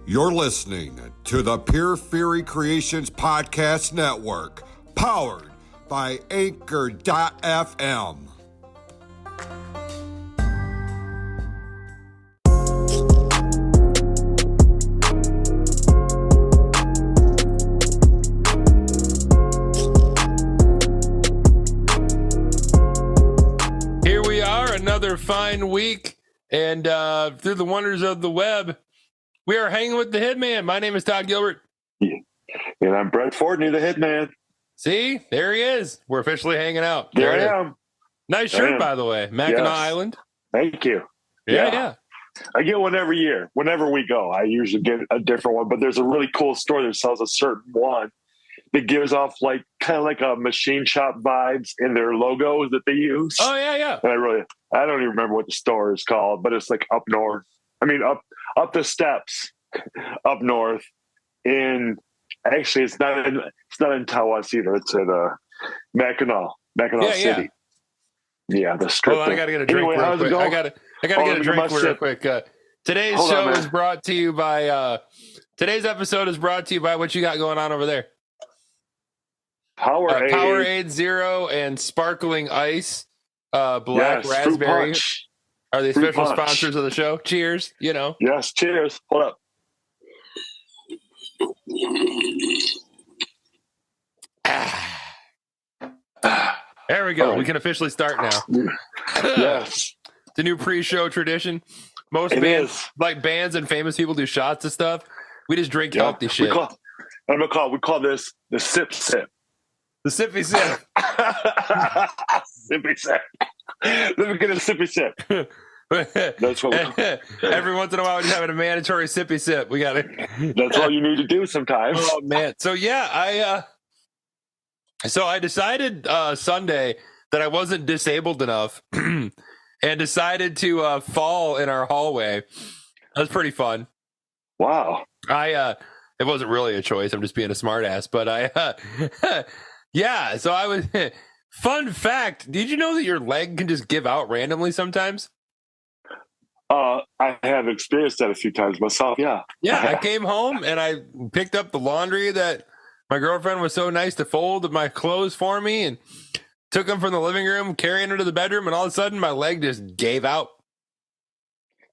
You're listening to the Pure Fury Creations Podcast Network, powered by Anchor.fm. Here we are, another fine week, and through the wonders of the web, we are hanging with the Hitman. My name is Todd Gilbert. Yeah. And I'm Brett Fortney, the Hitman. See, there he is. We're officially hanging out. There I am. Nice shirt, by the way. Mackinac Island. Thank you. Yeah. I get one every year. Whenever we go, I usually get a different one. But there's a really cool store that sells a certain one that gives off kind of like a machine shop vibes in their logos that they use. Oh, yeah. And I don't even remember what the store is called, but it's like up north. I mean, up the steps, up north. Actually, it's not in Tawas either. It's at Mackinac City. Yeah, the strip. Well, I gotta get a drink real quick. I gotta get a drink real quick. Today's episode is brought to you by what you got going on over there. Powerade Zero and Sparkling Ice, Black Raspberry are the official sponsors of the show. Cheers, Yes, cheers. Hold up. There we go. Right. We can officially start now. Yes. It's a new pre-show tradition. Most bands and famous people do shots of stuff. We just drink healthy shit. We call this the sip. The sippy sip. Sippy sip. Let me get a sippy sip. That's what we call it. Every once in a while, we're just having a mandatory sippy sip. We got it. That's all you need to do sometimes. Oh man. So yeah, I decided Sunday that I wasn't disabled enough, and decided to fall in our hallway. That was pretty fun. Wow. It wasn't really a choice. I'm just being a smartass, but yeah. So I was. Fun fact: did you know that your leg can just give out randomly sometimes? I have experienced that a few times myself. Yeah. I came home and I picked up the laundry that my girlfriend was so nice to fold my clothes for me, and took them from the living room, carrying them to the bedroom, and all of a sudden my leg just gave out.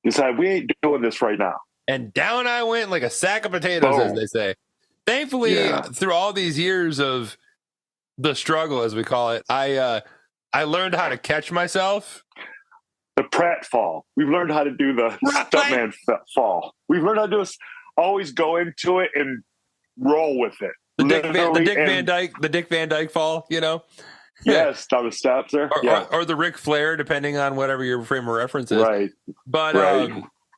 Decide we ain't doing this right now. And down I went like a sack of potatoes, as they say. Thankfully, through all these years of the struggle, as we call it, I learned how to catch myself. The Pratt fall. We've learned how to do the stuntman fall. We've learned how to do this. Always go into it and roll with it. The Dick Van Dyke fall, Yes, down the steps there. Or the Ric Flair, depending on whatever your frame of reference is. Right. But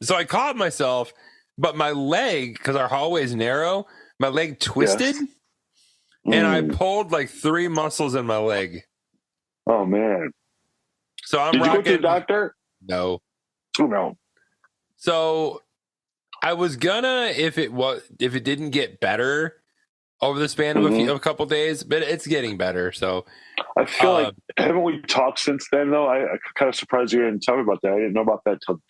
so I caught myself, but my leg, because our hallway is narrow, my leg twisted, and I pulled like 3 muscles in my leg. Oh man. So I'm Did rocking. You go to the doctor? No. Oh no. So I was gonna if it didn't get better over the span of a couple days, but it's getting better. So I feel like haven't we talked since then though? I kind of surprised you didn't tell me about that. I didn't know about that till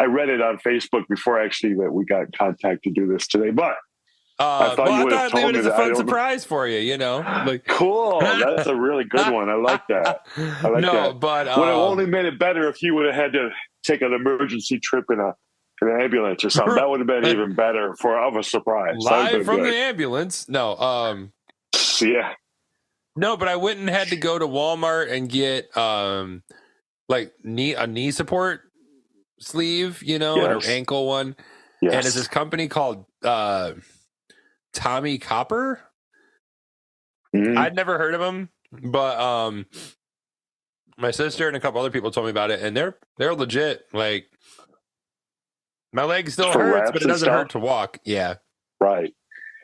I read it on Facebook before actually that we got in contact to do this today. But I thought you would have told me that. It's a fun surprise for you, Like, cool. That's a really good one. I like that. But would have only made it better if you would have had to take an emergency trip in an ambulance or something. That would have been even better of a surprise. Live from the ambulance. No. Yeah. No, but I went and had to go to Walmart and get a knee support sleeve, and an ankle one. Yes. And it's this company called Tommy Copper. I'd never heard of them, but my sister and a couple other people told me about it, and they're legit. Like, my leg still hurts, but it doesn't hurt to walk. Yeah. Right.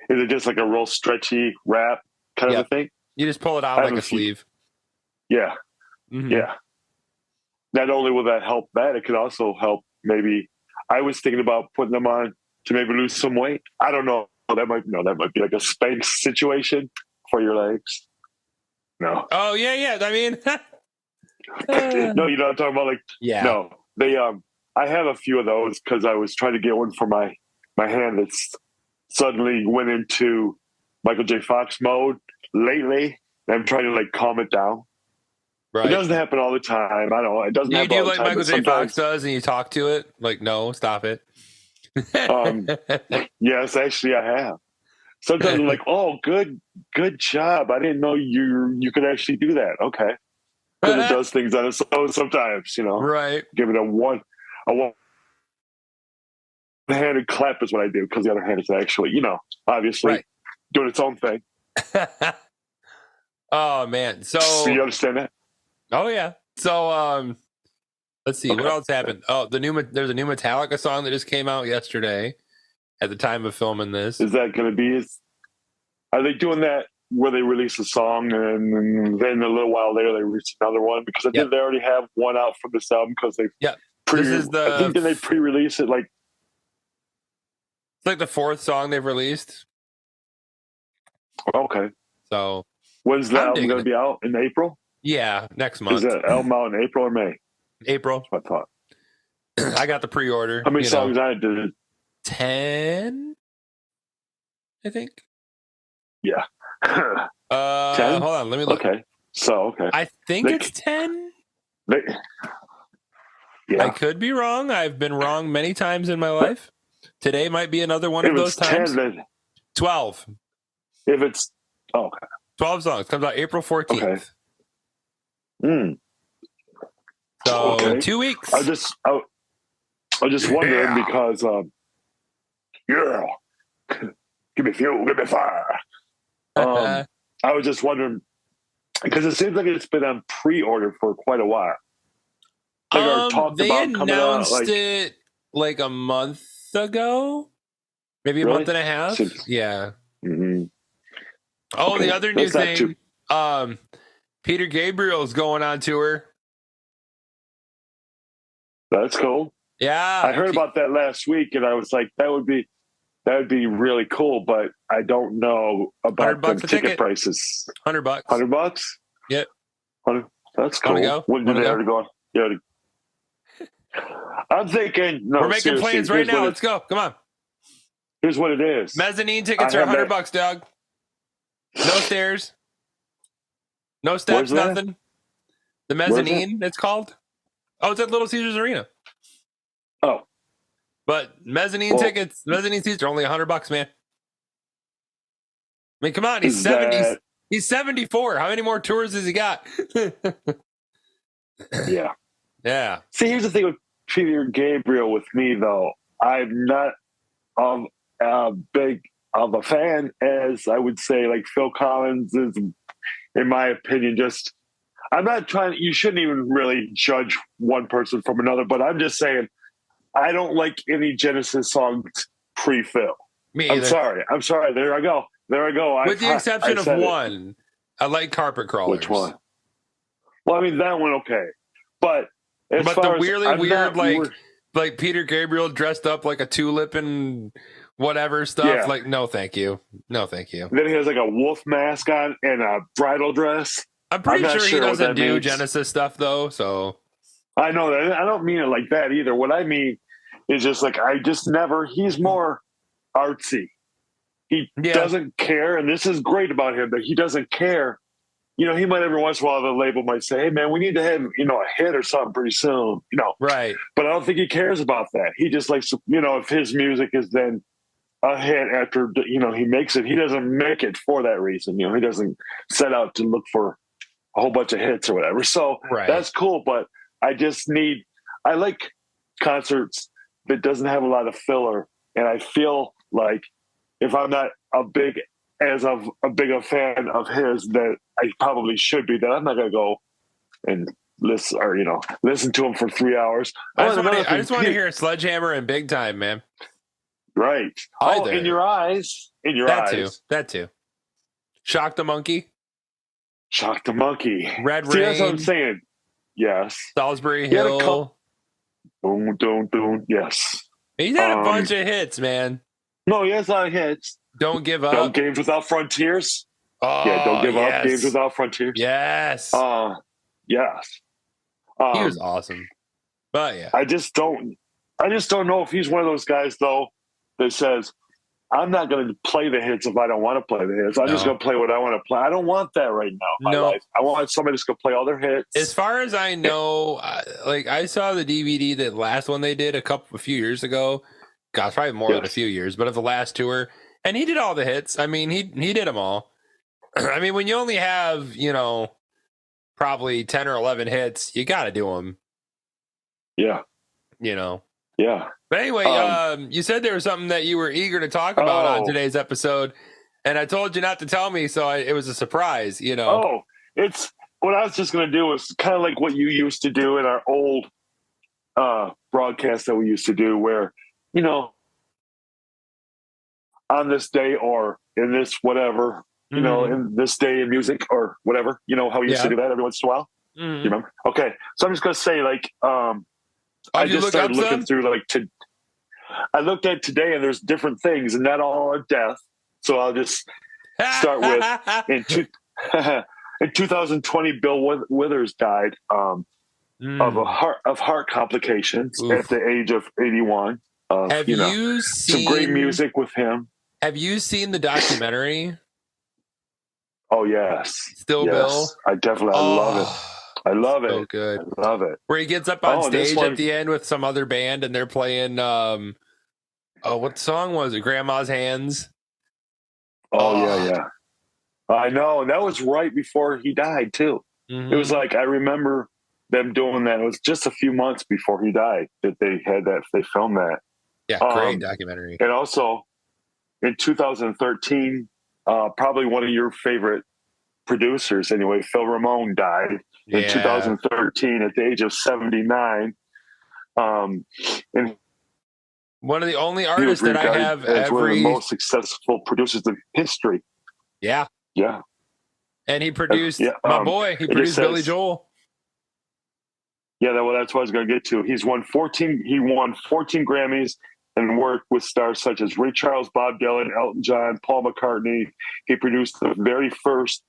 Is it just like a real stretchy wrap kind of a thing? You just pull it out like a sleeve. Yeah. Mm-hmm. Yeah. Not only will that help it could also help maybe. I was thinking about putting them on to maybe lose some weight. I don't know. That might be like a Spanx situation for your legs. No. Oh yeah. I mean, no, you know what I'm talking about? No, they. I have a few of those because I was trying to get one for my my hand that's suddenly went into Michael J. Fox mode lately. And I'm trying to like calm it down. Right. It doesn't happen all the time. I don't know. It doesn't You happen do all the like time. Michael J. Fox does, and you talk to it. Like, no, stop it. Yes, actually, I have. Sometimes I'm like, oh, good job. I didn't know you could actually do that. Okay. Because it does things on its own sometimes, you know. Right. Give it a one-handed clap is what I do, because the other hand is actually, you know, obviously doing its own thing. Oh man. So you understand that? Oh yeah. So let's see, what else happened? Oh, there's a new Metallica song that just came out yesterday at the time of filming this. Is that going to be? Are they doing that where they release a song and then a little while later they release another one? Because I think they already have one out from this album, because they this is I think they pre-release it like. It's like the fourth song they've released. Okay. So when's the album going to be out? In April? Yeah, next month. Is that album out in April or May? April. That's what I thought. I got the pre-order. How many songs I did? 10, I think. Yeah. 10? Hold on, let me look. Okay. I think it's 10. I could be wrong. I've been wrong many times in my life. Today might be another one of those times. 10, 12. If it's okay. 12 songs. Comes out April 14th. Okay. So 2 weeks. I was just wondering because give me fuel, give me fire. I was just wondering because it seems like it's been on pre-order for quite a while. They announced it like a month ago, maybe a month and a half. Yeah. Mm-hmm. Oh, the other new thing, Peter Gabriel's going on tour. That's cool. Yeah, I heard about that last week, and I was like, that would be really cool, but I don't know about the ticket prices. $100. $100? Yep. 100. That's cool. Go? When did they already go on? Yeah. I'm thinking. No, we're making plans right now. Let's go. Come on. Here's what it is. Mezzanine tickets are $100, dog. No stairs. No steps. Nothing. The mezzanine. It's called. Oh, it's at Little Caesars Arena. Oh. But mezzanine tickets, mezzanine seats are only $100, man. I mean, come on, he's 70. He's 74. How many more tours has he got? Yeah. Yeah. See, here's the thing with Peter Gabriel with me, though. I'm not big of a fan as I would say, like Phil Collins is, in my opinion, just. I'm not trying. You shouldn't even really judge one person from another, but I'm just saying. I don't like any Genesis songs pre-Phil. Me either. I'm sorry. There I go. With the exception of one. I like Carpet Crawlers. Which one? Well, I mean, that one, okay. But the weirdly weird, like Peter Gabriel dressed up like a tulip and whatever stuff. Yeah. Like, no, thank you. No, thank you. Then he has like a wolf mask on and a bridal dress. I'm pretty sure he doesn't do Genesis stuff, though, so... I know that. I don't mean it like that either. What I mean is just like, he's more artsy. He doesn't care. And this is great about him, that he doesn't care. You know, he might every once in a while, the label might say, hey man, we need to have, you know, a hit or something pretty soon, you know? Right. But I don't think he cares about that. He just likes, you know, if his music is then a hit after, you know, he makes it, he doesn't make it for that reason. You know, he doesn't set out to look for a whole bunch of hits or whatever. So that's cool. But I like concerts that doesn't have a lot of filler. And I feel like if I'm not a big a fan of his that I probably should be, that I'm not going to go and listen to him for 3 hours. I just want to hear Sledgehammer and Big Time, man. Right. Oh, in your eyes. That too. Shock the Monkey. Red Rain. That's what I'm saying. Yes. Salisbury Hill. Boom. Yes. He's had a bunch of hits, man. No, he has a lot of hits. Don't Give Up. No Games Without Frontiers. Oh, yeah, Don't Give Up. Games Without Frontiers. Yes. Yes. He was awesome. But yeah. I just don't know if he's one of those guys, though, that says, I'm not going to play the hits if I don't want to play the hits. I'm just going to play what I want to play. I don't want that right now in my life. I want somebody that's going to play all their hits. As far as I know, like I saw the DVD, that last one they did a few years ago. Gosh, probably more than a few years, but of the last tour, and he did all the hits. I mean, he did them all. I mean, when you only have, probably 10 or 11 hits, you got to do them. Yeah. Yeah. But anyway, you said there was something that you were eager to talk about on today's episode, and I told you not to tell me, so it was a surprise, Oh, it's what I was just going to do is kind of like what you used to do in our old broadcast that we used to do, where, on this day or in this whatever, in this day in music or whatever, how we used to do that every once in a while. You remember? Okay. So I'm just going to say, like, I just started looking through, like, I looked at today, and there's different things, and not all are death. So I'll just start with in 2020, Bill Withers died of heart complications at the age of 81. Have you seen some great music with him? Have you seen the documentary? Oh yes, Still yes. Bill. I definitely love it. I love so it. Good. I love it. Where he gets up on stage at the end with some other band, and they're playing. What song was it? Grandma's Hands. Yeah. I know. That was right before he died too. It was like, I remember them doing that. It was just a few months before he died that they had that. They filmed that. Yeah, great documentary. And also, in 2013, probably one of your favorite producers, anyway, Phil Ramone died in 2013 at the age of 79. And one of the only artists that I have as one of the most successful producers in history. Yeah. Yeah. And he produced my boy. He produced Billy Joel. Yeah, that's what I was going to get to. He won 14 Grammys and worked with stars such as Ray Charles, Bob Dylan, Elton John, Paul McCartney. He produced the very first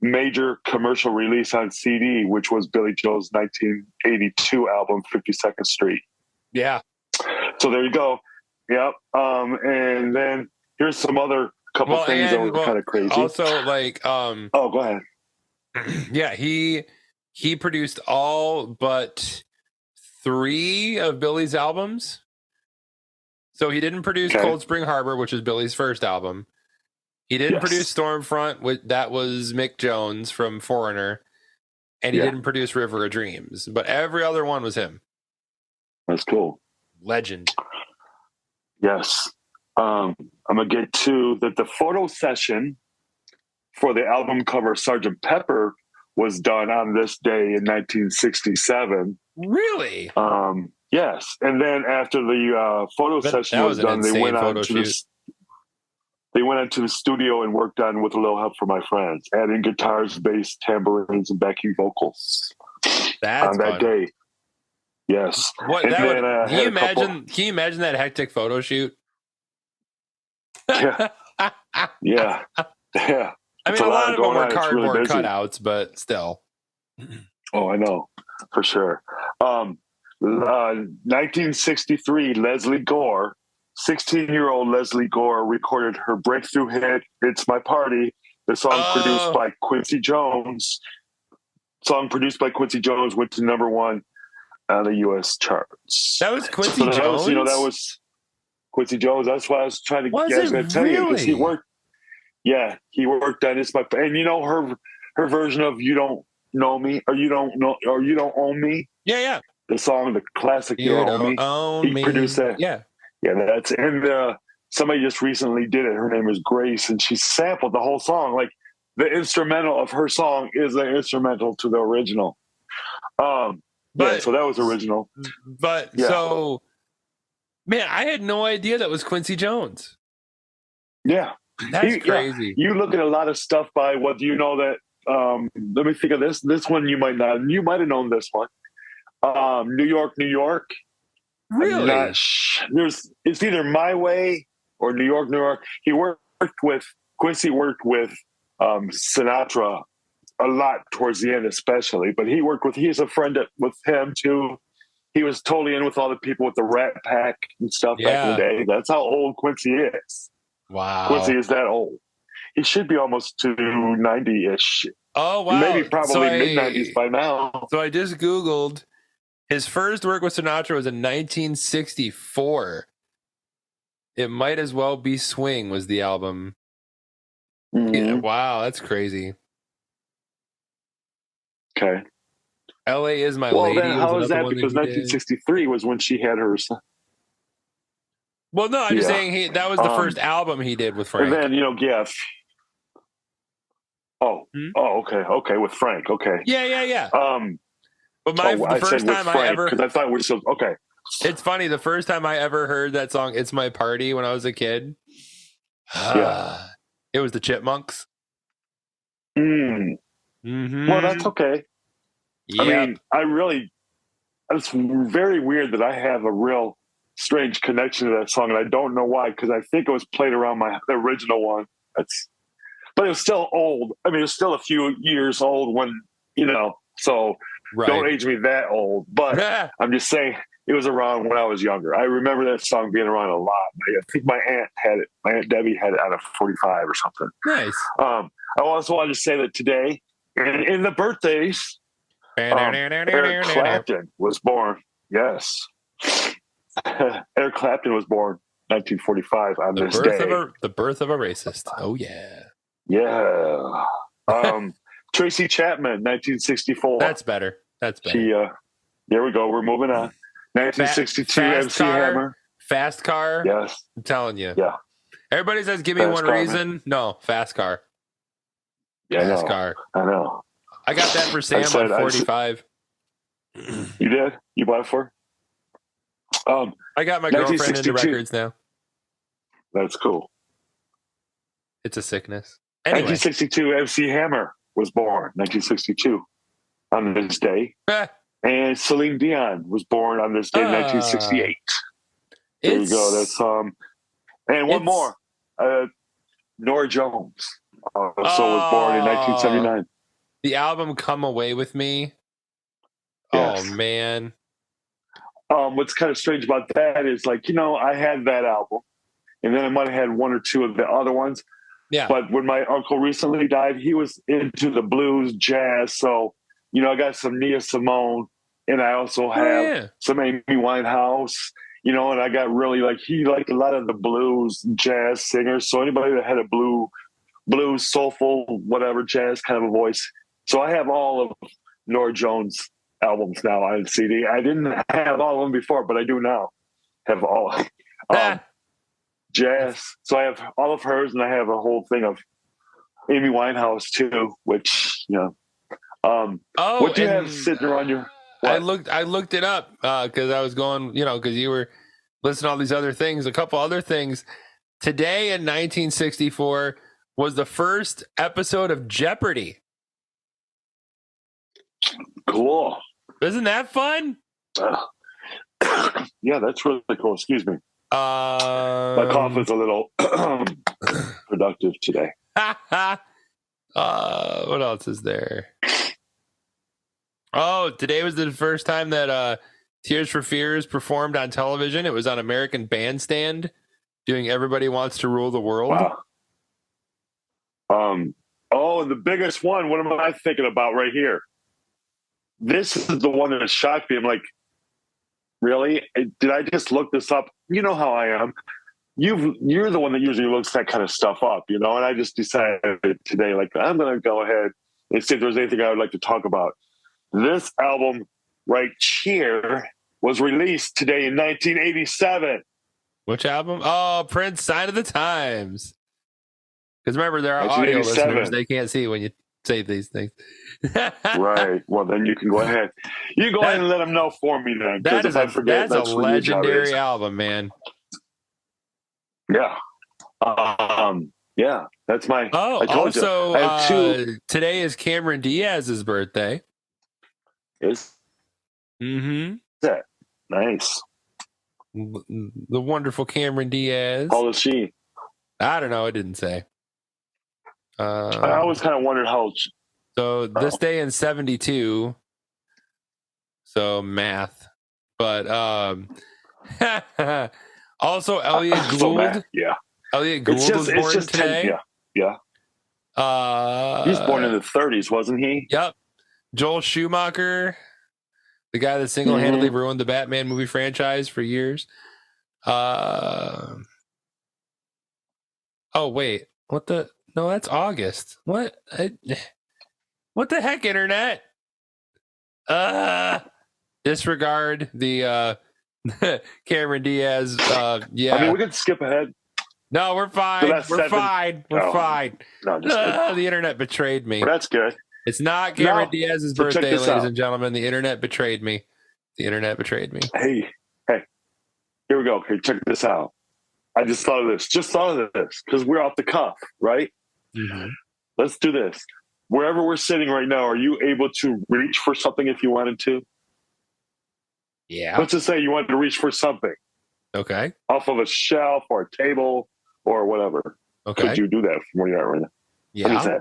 major commercial release on CD, which was Billy Joel's 1982 album, 52nd Street. Yeah. So there you go. Yep. And then here's some other couple things that were kind of crazy. Also, like, go ahead. Yeah, he produced all but 3 of Billy's albums. So he didn't produce Cold Spring Harbor, which is Billy's first album. He didn't produce Stormfront, that was Mick Jones from Foreigner. And he didn't produce River of Dreams. But every other one was him. That's cool. Legend. Yes. I'm going to get to that the photo session for the album cover Sgt. Pepper was done on this day in 1967. Really? Yes. And then after the photo session was done, they went on to the studio and worked on With a Little Help from My Friends, adding guitars, bass, tambourines, and backing vocals on that day. Yes. Can you imagine that hectic photo shoot? Yeah. Yeah. Yeah. I mean, a lot of them were cardboard cutouts, but still. Oh, I know. For sure. 1963, Leslie Gore, 16-year-old Leslie Gore, recorded her breakthrough hit, It's My Party, the song produced by Quincy Jones. Went to #1 on the U.S. charts. That was Quincy Jones? That was Quincy Jones. That's why I was trying to tell you, because he worked. Yeah, he worked on It's My Party. And her version of You Don't Know Me, or You Don't Own Me. Yeah, yeah. The song, the classic You Don't Own Me. He produced that. Yeah. Yeah, somebody just recently did it. Her name is Grace, and she sampled the whole song. Like, the instrumental of her song is the instrumental to the original. So that was original. But so, man, I had no idea that was Quincy Jones. Yeah. That's crazy. You look at a lot of stuff by what you know that, let me think of this. This one you might not. You might have known this one. New York, New York. Really? It's either My Way or New York, New York. Quincy worked with Sinatra a lot towards the end, especially. But he's a friend with him too. he was totally in with all the people with the Rat Pack and stuff back in the day. That's how old Quincy is. Wow. Quincy is that old. He should be almost to 90-ish. Oh, wow. Maybe probably mid-90s by now. So I just Googled. His first work with Sinatra was in 1964. It Might As Well Be Swing was the album. Mm-hmm. Yeah, wow, that's crazy. Okay. L.A. Is My Lady. Then how is that? Because 1963 was when she had her. Well, no, I'm just saying that was the first album he did with Frank. And then, Geff. Okay, with Frank, okay. Yeah. But the first time I ever... Because I thought we still... Okay. It's funny, the first time I ever heard that song, It's My Party, when I was a kid, it was the Chipmunks. Mm-hmm. Well, that's okay. Yep. I mean, it's very weird that I have a real strange connection to that song, and I don't know why, because I think it was played around the original one. But it was still old. I mean, it was still a few years old when, so don't age me that old. But I'm just saying, it was around when I was younger. I remember that song being around a lot. I think my aunt had it. My Aunt Debbie had it on a 45 or something. Nice. I also wanted to say that today, in the birthdays, Eric Clapton was born. Yes. Eric Clapton was born 1945 on this day. The birth of a racist. Oh, yeah. Yeah. Tracy Chapman, 1964. That's better. There we go. We're moving on. 1962, MC Hammer. Fast Car. Yes. I'm telling you. Yeah. Everybody says, give me Fast one car, reason. Man. No, Fast Car. Yeah, Fast Car. I know. I got that for Sam on 45. You did? You bought it for? I got my girlfriend into records now. That's cool. It's a sickness. Anyway. 1962, MC Hammer was born. 1962 on this day. And Celine Dion was born on this day, 1968. There you go. That's and one more. Norah Jones was born in 1979. The album "Come Away with Me." Yes. Oh man. What's kind of strange about that is, I had that album, and then I might have had one or two of the other ones. Yeah. But when my uncle recently died, he was into the blues, jazz. So, I got some Nia Simone, and I also have some Amy Winehouse, and I got really, he liked a lot of the blues, jazz singers. So anybody that had a blues, soulful, whatever, jazz kind of a voice. So I have all of Norah Jones' albums now on CD. I didn't have all of them before, but I do now. Have all jazz. So I have all of hers, and I have a whole thing of Amy Winehouse too, which what do you have sitting around your? What? I looked it up because I was going, because you were listening to all these other things. A couple other things. Today in 1964 was the first episode of Jeopardy. Cool. Isn't that fun? Yeah, that's really cool. Excuse me. My cough is a little productive today. What else is there? Oh, today was the first time that Tears for Fears performed on television. It was on American Bandstand doing Everybody Wants to Rule the World. Wow. And the biggest one, what am I thinking about right here? This is the one that shocked me. I'm like, really? Did I just look this up? You know how I am. You're the one that usually looks that kind of stuff up, and I just decided today, I'm going to go ahead and see if there's anything I would like to talk about. This album right here was released today in 1987. Which album? Oh, Prince, Sign of the Times. Because remember, there are audio listeners. They can't see when you say these things. Right. Well, then you can go ahead. You go ahead and let them know for me then. That's a legendary album, man. Yeah. Yeah. That's my. Oh, also, I have two. Today is Cameron Diaz's birthday. Is. Mm-hmm. That nice. The wonderful Cameron Diaz. How old is she? I don't know. It didn't say. I always kind of wondered how old she. So this day in 72. So math. But also Elliot Gould. Yeah. Elliot Gould was born today. Yeah. He was born in the 30s, wasn't he? Yep. Joel Schumacher, the guy that single-handedly ruined the Batman movie franchise for years. Oh wait, what the? No, that's August. What? What the heck, internet? Disregard the Cameron Diaz. Yeah, I mean, we could skip ahead. No, we're fine. We're fine. We're fine. No, just the internet betrayed me. Well, that's good. It's not Cameron Diaz's birthday, ladies and gentlemen. The internet betrayed me. The internet betrayed me. Hey, here we go. Okay, check this out. I just thought of this. Because we're off the cuff, right? Mm-hmm. Let's do this. Wherever we're sitting right now, are you able to reach for something if you wanted to? Yeah. Let's just say you wanted to reach for something. Okay. Off of a shelf or a table or whatever. Okay. Could you do that from where you are right now? Yeah.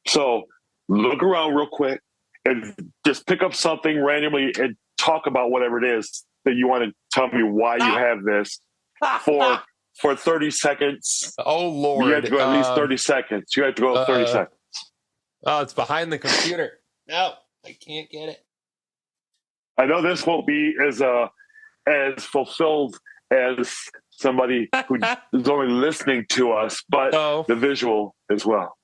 So look around real quick and just pick up something randomly and talk about whatever it is that you want to tell me why you have this for 30 seconds. Oh, Lord. You have to go at least 30 seconds. You have to go 30 seconds. Oh, it's behind the computer. No, I can't get it. I know this won't be as fulfilled as somebody who is only listening to us, but the visual as well.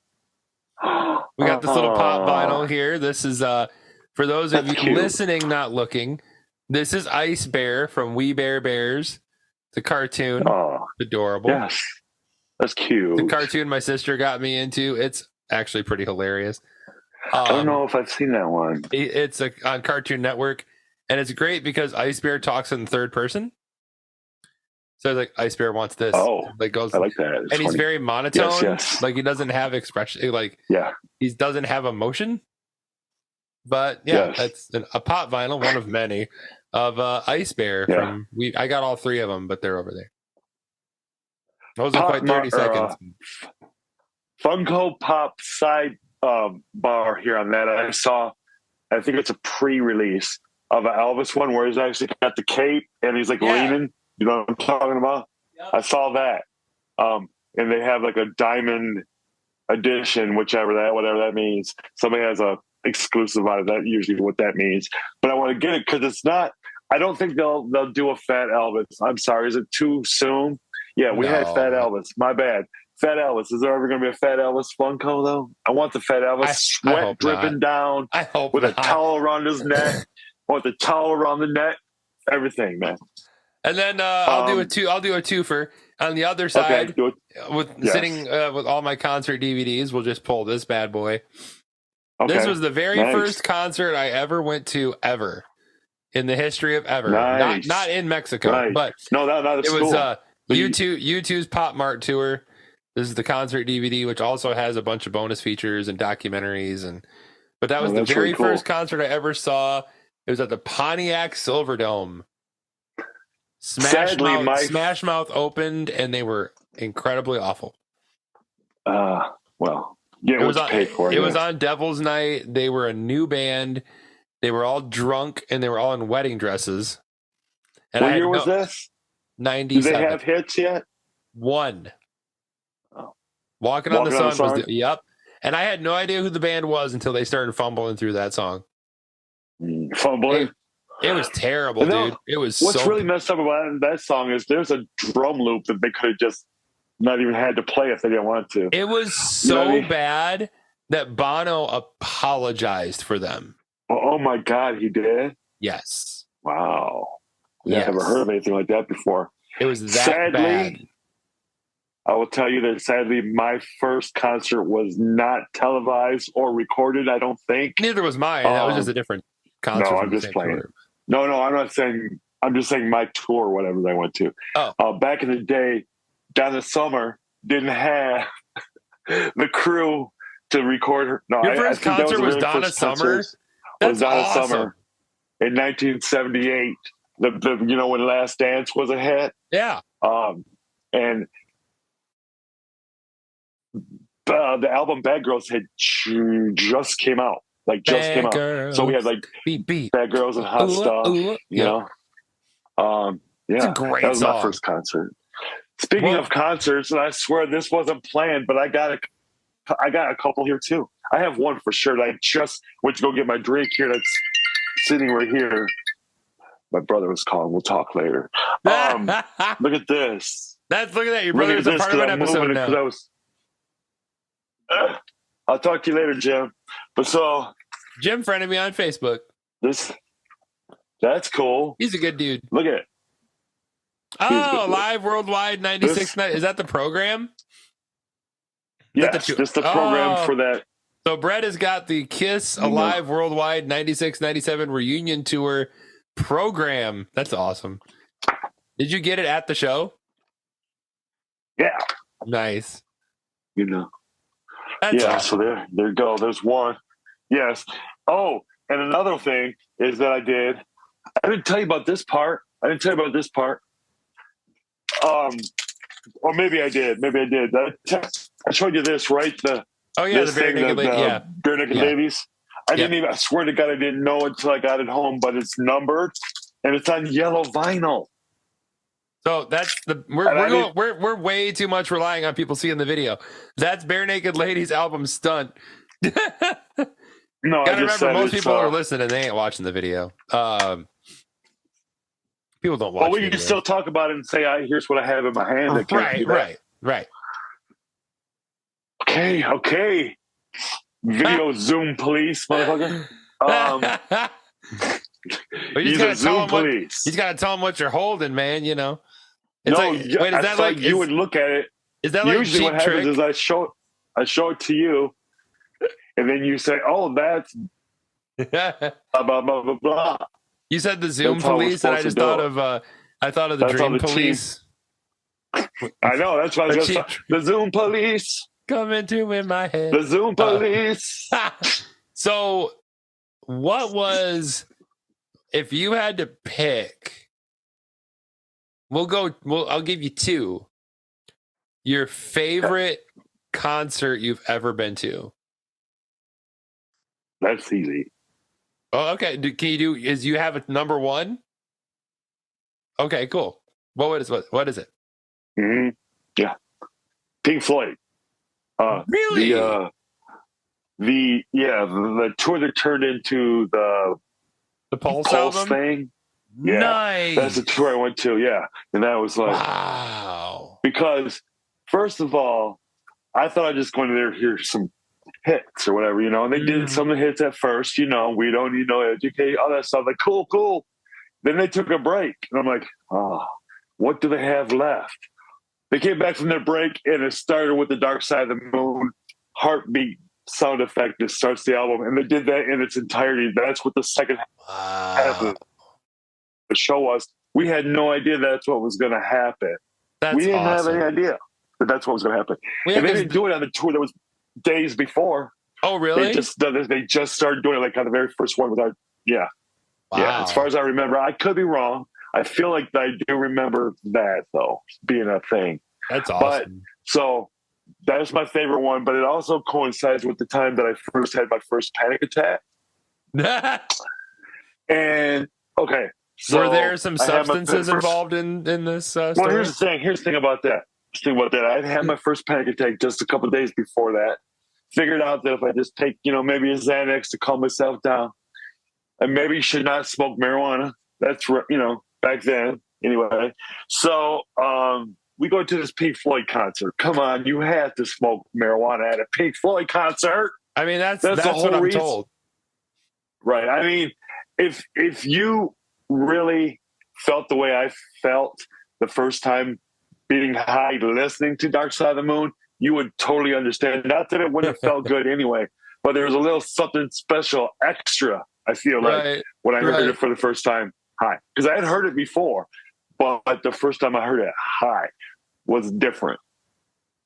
We got this little pop vinyl here. This is for those of you listening, not looking. This is Ice Bear from We Bare Bears. The cartoon. Oh, adorable. Yes, that's cute. The cartoon my sister got me into. It's actually pretty hilarious. I don't know if I've seen that one. It's on Cartoon Network, and it's great because Ice Bear talks in third person. So like Ice Bear wants this. Oh, like goes. I like that. It's and funny. He's very monotone. Yes. Like he doesn't have expression. Like he doesn't have emotion. But that's a pop vinyl, one of many, of Ice Bear. From I got all three of them, but they're over there. That wasn't quite 30 seconds. Funko Pop side bar here on that. I think it's a pre-release of an Elvis one where he's actually got the cape and he's like leaning. You know what I'm talking about? Yep. I saw that. And they have like a diamond edition, whatever that means. Somebody has a exclusive on it. That's usually what that means. But I want to get it because it's not. I don't think they'll do a Fat Elvis. I'm sorry. Is it too soon? Yeah, we had Fat Elvis. My bad. Fat Elvis. Is there ever going to be a Fat Elvis Funko though? I want the Fat Elvis sweat dripping down with a towel around his neck. I want the towel around the neck. Everything, man. And then I'll do a twofer on the other side. Sitting with all my concert DVDs. We'll just pull this bad boy. Okay. This was the very first concert I ever went to ever in the history of ever. Nice. Not in Mexico, but not at it school. was U2's Pop Mart tour. This is the concert DVD, which also has a bunch of bonus features and documentaries. But that was the very first concert I ever saw. It was at the Pontiac Silverdome. Smash Mouth opened, and they were incredibly awful. It was on Devil's Night. They were a new band. They were all drunk, and they were all in wedding dresses. And what year was this? 97. Do they have hits yet? One. Oh. Walking on the Sun was yep. And I had no idea who the band was until they started fumbling through that song. Fumbling? It was terrible, dude. It was what's really messed up about that song is there's a drum loop that they could have just not even had to play if they didn't want to. It was so bad that Bono apologized for them. Oh my God, he did? Yes. Wow. I've never heard of anything like that before. It was that bad. I will tell you that sadly, my first concert was not televised or recorded, I don't think. Neither was mine. That was just a different concert. No, I'm just playing. Tour. No, I'm not saying. I'm just saying my tour, whatever I went to. Back in the day, Donna Summer didn't have the crew to record her. No, your first concert was Donna Summer? That's awesome. Summer in 1978. The when Last Dance was a hit. Yeah. And the album Bad Girls had just came out. like just came out. So we had like beat. Bad Girls and Hot Stuff, you know. It's a great that was song. my first concert. Speaking of concerts, and I swear this wasn't planned, but I got a couple here too. I have one for sure. I just went to go get my drink here. That's sitting right here. My brother was calling. We'll talk later. Look at this. Look at that. Your brother is a part of an episode now. I'll talk to you later, Jim. But so Jim friended me on Facebook. That's cool. He's a good dude. Look at it. Live Worldwide 96 night. Is that the program? Yes, just the program for that. So Brett has got the Kiss Alive Worldwide 96-97 reunion tour program. That's awesome. Did you get it at the show? Yeah. Nice. You know. That's awesome. So there you go. There's one. Yes. Oh, and another thing is that I didn't tell you about this part. Or maybe I did. I showed you this, right? The Bare Naked Ladies. Bare Naked Ladies. I swear to God, I didn't know until I got it home, but it's numbered and it's on yellow vinyl. So that's we're way too much relying on people seeing the video. That's Bare Naked Ladies album Stunt. No, gotta remember, most people are listening, they ain't watching the video. People don't watch. Well, we can still talk about it and say, "Here's what I have in my hand." Right. Okay. Video Zoom police, motherfucker. He's a Zoom police. He's got to tell him what you're holding, man. You know. You would look at it. Is that like usually what happens is I show it to you, and then you say, "Oh, that's blah blah blah blah blah." You said the Zoom police, and I just thought of the Dream Police. I know, that's what I was going to say. The Zoom Police. Coming to in my head. The Zoom Police. So, what was, if you had to pick, I'll give you two. Your favorite concert you've ever been to? That's easy. Oh, okay. You have a number one? Okay, cool. What is it? Mm-hmm. Yeah. Pink Floyd. Really? The tour that turned into the Pulse album thing. Yeah. Nice. That's the tour I went to, yeah. And that was like, wow. Because first of all, I thought I'd just go in there and hear some hits or whatever, you know, and they did some of the hits at first, you know, we don't need no educate, all that stuff, like cool. Then they took a break and I'm like, what do they have left? They came back from their break and it started with the Dark Side of the Moon heartbeat sound effect that starts the album, and they did that in its entirety. That's what the second half of the show was. We had no idea that's what was going to happen. We didn't have any idea that that's what was going to happen. And they didn't do it on the tour that was days before. Oh, really? They just started doing it like on the very first one without. Yeah. Wow. Yeah. As far as I remember, I could be wrong. I feel like I do remember that though being a thing. That's awesome. So that's my favorite one, but it also coincides with the time that I first had my first panic attack. And okay, so were there some substances involved in this story? Well, here's the thing about that. I had my first panic attack just a couple of days before that. Figured out that if I just take, maybe a Xanax to calm myself down, I maybe should not smoke marijuana. That's back then anyway. So we go to this Pink Floyd concert. Come on, you have to smoke marijuana at a Pink Floyd concert. I mean, that's the whole what I'm reason. Told. Right. I mean, if you really felt the way I felt the first time being high listening to Dark Side of the Moon, you would totally understand. Not that it wouldn't have felt good anyway, but there was a little something special extra, I feel like, when I heard it for the first time high. Because I had heard it before, but the first time I heard it high was different.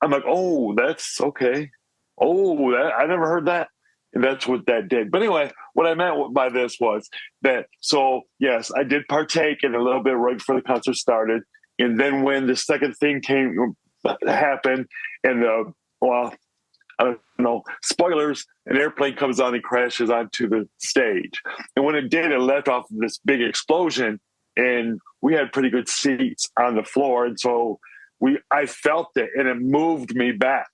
I'm like, oh, that's okay. Oh, I never heard that. And that's what that did. But anyway, what I meant by this was that, so yes, I did partake in a little bit right before the concert started. And then when the second thing happened, and I don't know, spoilers, an airplane comes on and crashes onto the stage. And when it did, it left off this big explosion, and we had pretty good seats on the floor. And so I felt it, and it moved me back.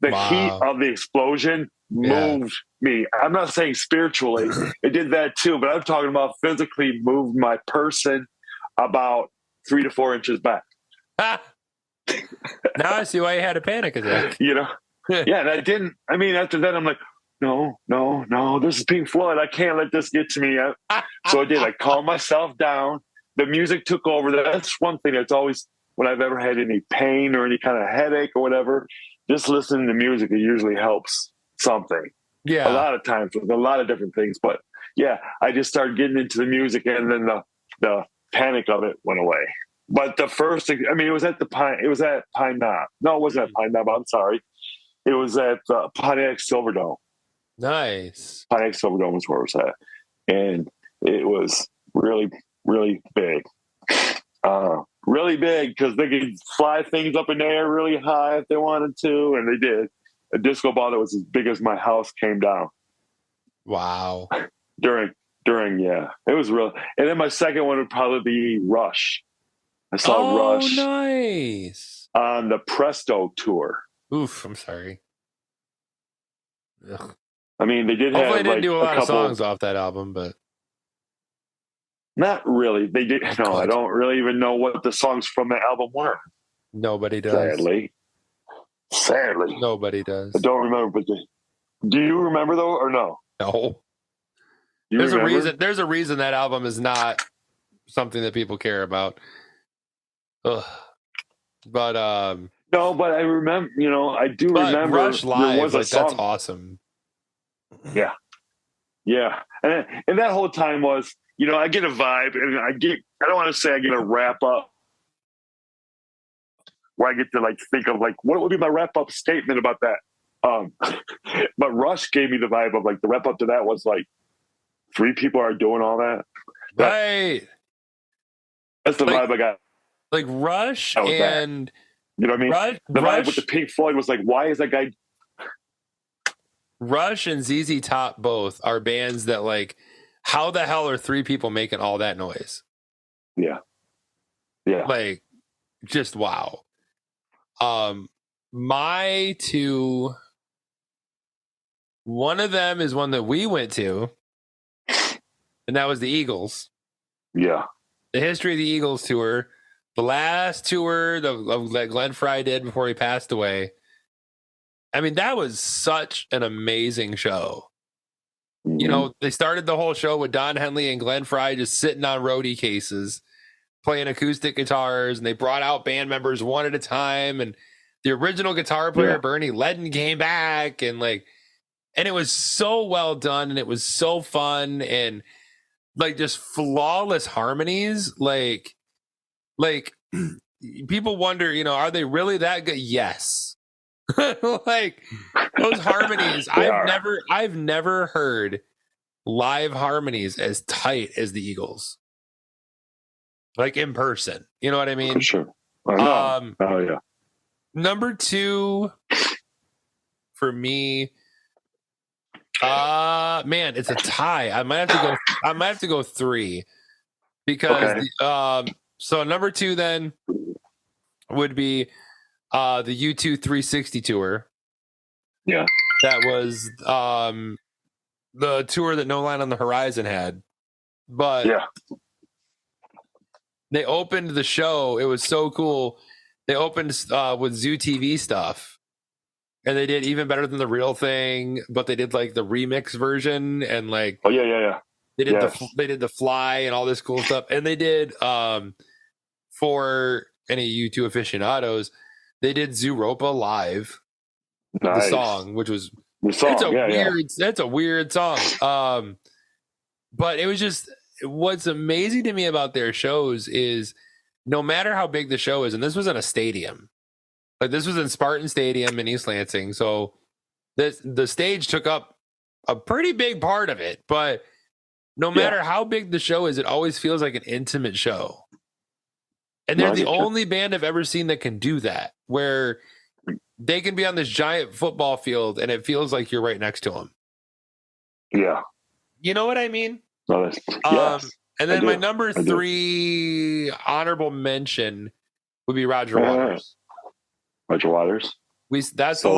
The heat of the explosion moved me. I'm not saying spiritually, it did that too, but I'm talking about physically moved my person about 3 to 4 inches back. Now I see why you had a panic attack. You know? Yeah, and I didn't. I mean, after that, I'm like, no, this is Pink Floyd. I can't let this get to me. So I did. I calmed myself down. The music took over. That's one thing that's always, when I've ever had any pain or any kind of headache or whatever, just listening to music, it usually helps something. Yeah. A lot of times with a lot of different things. But yeah, I just started getting into the music, and then the panic of it went away. But the first, I mean, it was at Pine Knob. No, it wasn't at Pine Knob. I'm sorry. It was at Pontiac Silverdome. Nice. Pontiac Silverdome was where it was at. And it was really, really big. Really big, because they could fly things up in the air really high if they wanted to, and they did. A disco ball that was as big as my house came down. Wow. During, yeah. It was real. And then my second one would probably be Rush. I saw Rush. Oh, nice. On the Presto tour. Oof, I'm sorry. Ugh. I mean, they did Hopefully have they didn't like do a lot couple, of songs off that album, but not really. They did. No, I don't really even know what the songs from the album were. Nobody does. Sadly, nobody does. I don't remember. But do you remember though, or no? No. There's a reason. There's a reason that album is not something that people care about. Ugh. But no, but I remember. You know, I do remember. Rush Live, there was a song. that's awesome. Yeah, and that whole time was, you know, I get a vibe, and I don't want to say I get a wrap up where I get to like think of like what would be my wrap up statement about that. But Rush gave me the vibe of like the wrap up to that was like 3 people are doing all that. Right. That's the vibe I got. Like Rush and that. You know what I mean? The vibe with the Pink Floyd was like, why is that guy? Rush and ZZ Top both are bands that like, how the hell are 3 people making all that noise? Yeah. Like, just wow. My 2, one of them is one that we went to, and that was the Eagles. Yeah. The History of the Eagles tour, the last tour that Glenn Frey did before he passed away. I mean, that was such an amazing show. Mm-hmm. You know, they started the whole show with Don Henley and Glenn Frey just sitting on roadie cases, playing acoustic guitars, and they brought out band members one at a time. And the original guitar player, Bernie Ledden, came back, and it was so well done, and it was so fun, and like just flawless harmonies. Like people wonder, you know, are they really that good? Yes. Like those harmonies, I've never heard live harmonies as tight as the Eagles. Like in person. You know what I mean? For sure. Oh yeah. Number 2 for me, man, it's a tie. I might have to go 3 because so number 2 then would be the U2 360 tour. Yeah. That was the tour that No Line on the Horizon had. But they opened the show. It was so cool. They opened with Zoo TV stuff. And they did even better than the real thing, but they did like the remix version and like They did the Fly and all this cool stuff. And they did for any U2 aficionados, they did Zooropa live, the song, which was that's a weird song. But it was just, what's amazing to me about their shows is no matter how big the show is, and this was in a stadium, like this was in Spartan Stadium in East Lansing, so the stage took up a pretty big part of it. But no matter how big the show is, it always feels like an intimate show. And they're the only band I've ever seen that can do that, where they can be on this giant football field and it feels like you're right next to them. Yeah. You know what I mean? No, yes. And then my number 3 honorable mention would be Roger Waters. Roger Waters. That's the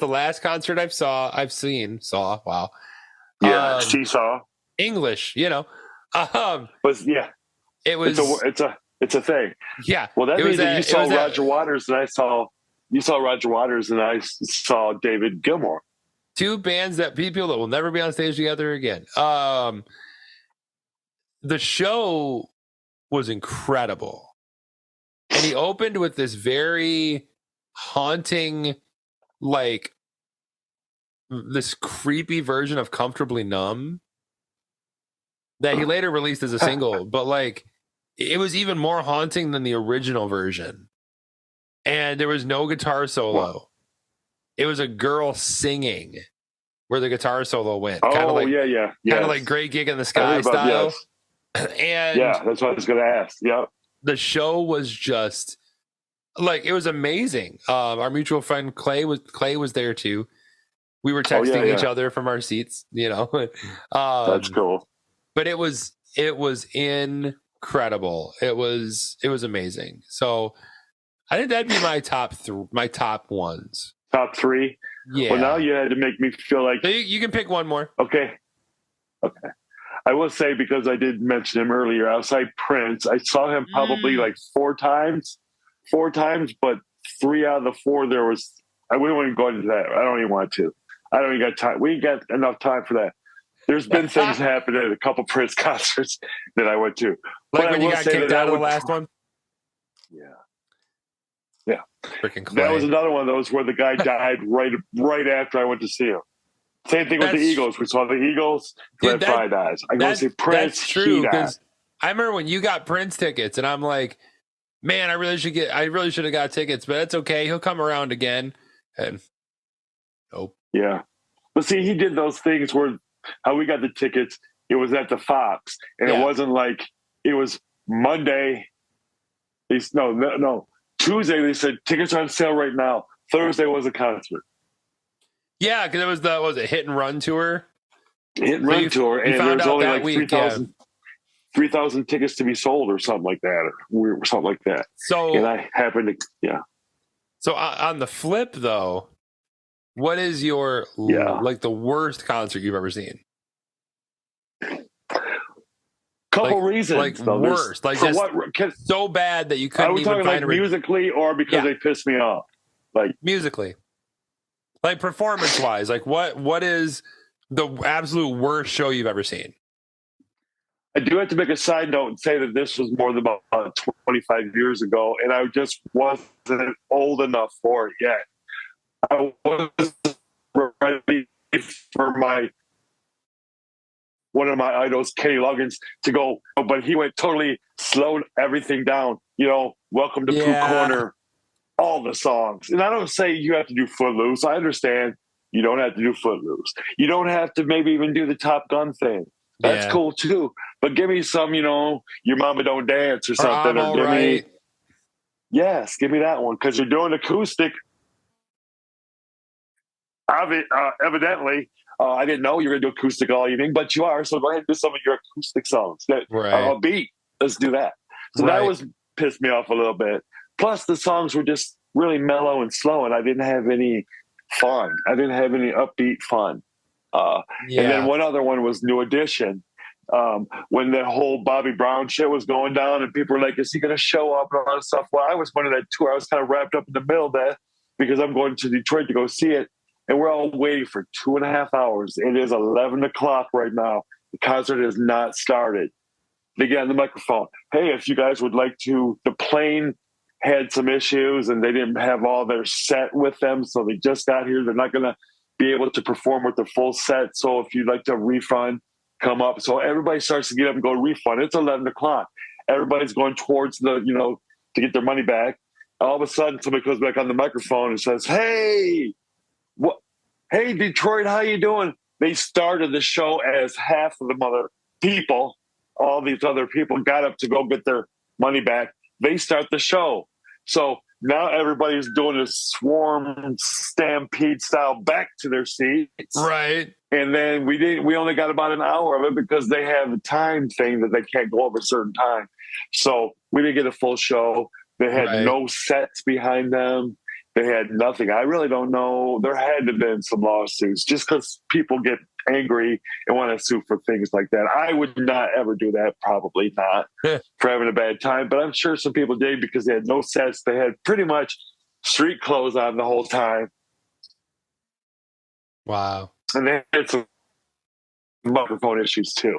last concert I've seen. Wow. Yeah, Seesaw. English, you know. But yeah. It was it's a thing. Yeah. Well, that means that you saw Roger Waters and I saw David Gilmour. 2 bands people that will never be on stage together again. The show was incredible. And he opened with this very haunting, like this creepy version of Comfortably Numb that he later released as a single, but like it was even more haunting than the original version. And there was no guitar solo. It was a girl singing where the guitar solo went. Oh, kind of like, yeah. Kind of like Great Gig in the Sky style. Yes. And yeah, that's what I was going to ask. Yep. The show was just like, it was amazing. Our mutual friend Clay was there too. We were texting each other from our seats, you know. That's cool. But it was incredible. It was amazing. So I think that'd be my top ones. Top 3. Yeah. Well, now you had to make me feel like you can pick one more. Okay. I will say, because I did mention him earlier, outside Prince, I saw him probably like 4 times, but 3 out of the 4 there was. We wouldn't go into that. I don't even want to. I don't even got time. We ain't got enough time for that. There's been things happen at a couple Prince concerts that I went to. Like but when you got kicked out of the last one? Yeah. Freaking Clay. That was another one of those where the guy died right after I went to see him. Same thing with the Eagles. We saw the Eagles. Red Fry dies. I go see Prince. That's true, because I remember when you got Prince tickets, and I'm like, man, I really should have got tickets, but it's okay. He'll come around again. And nope. Yeah. But see, he did those things where how we got the tickets, it was at the Fox. And it wasn't like it was Monday. No. Tuesday, they said tickets are on sale right now. Thursday was a concert. Yeah, because it was the Hit and Run tour. Hit and Run tour. And there was only like 3,000 tickets to be sold or something like that. Or something like that. So, and I happened to, So on the flip, though, what is your, like, the worst concert you've ever seen? Couple reasons. Like, though. Worst. Like, just so bad that you couldn't even find like musically or because they pissed me off? Like, musically. Like, performance-wise. Like, what is the absolute worst show you've ever seen? I do have to make a side note and say that this was more than about 25 years ago, and I just wasn't old enough for it yet. I was ready for one of my idols, Kenny Loggins, to go, but he went totally slowed everything down. You know, Welcome to Pooh Corner, all the songs. And I don't say you have to do Footloose. I understand you don't have to do Footloose. You don't have to maybe even do the Top Gun thing. That's cool too. But give me some, Your Mama Don't Dance or something. Or give me, give me that one. Because you're doing acoustic. Evidently, I didn't know you were going to do acoustic all evening, but you are. So go ahead and do some of your acoustic songs. Beat. Let's do that. So that was pissed me off a little bit. Plus, the songs were just really mellow and slow, and I didn't have any fun. I didn't have any upbeat fun. And then one other one was New Edition. When the whole Bobby Brown shit was going down and people were like, is he going to show up and all that stuff? Well, I was one of that tour. I was kind of wrapped up in the middle of that because I'm going to Detroit to go see it. And we're all waiting for 2.5 hours. It is 11 o'clock right now. The concert has not started. They get on the microphone. Hey, if you guys would like to, the plane had some issues and they didn't have all their set with them. So they just got here. They're not going to be able to perform with the full set. So if you'd like to refund, come up. So everybody starts to get up and go refund. It's 11 o'clock. Everybody's going towards the, to get their money back. All of a sudden, somebody comes back on the microphone and says, hey, hey, Detroit, how you doing? They started the show as half of the other people, all these other people got up to go get their money back. They start the show. So now everybody's doing a swarm stampede style back to their seats. Right. And then we only got about an hour of it because they have a time thing that they can't go over a certain time. So we didn't get a full show. They had no sets behind them. They had nothing. I really don't know. There had to have been some lawsuits just because people get angry and want to sue for things like that. I would not ever do that. Probably not for having a bad time, but I'm sure some people did because they had no sets. They had pretty much street clothes on the whole time. Wow. And they had some microphone issues too,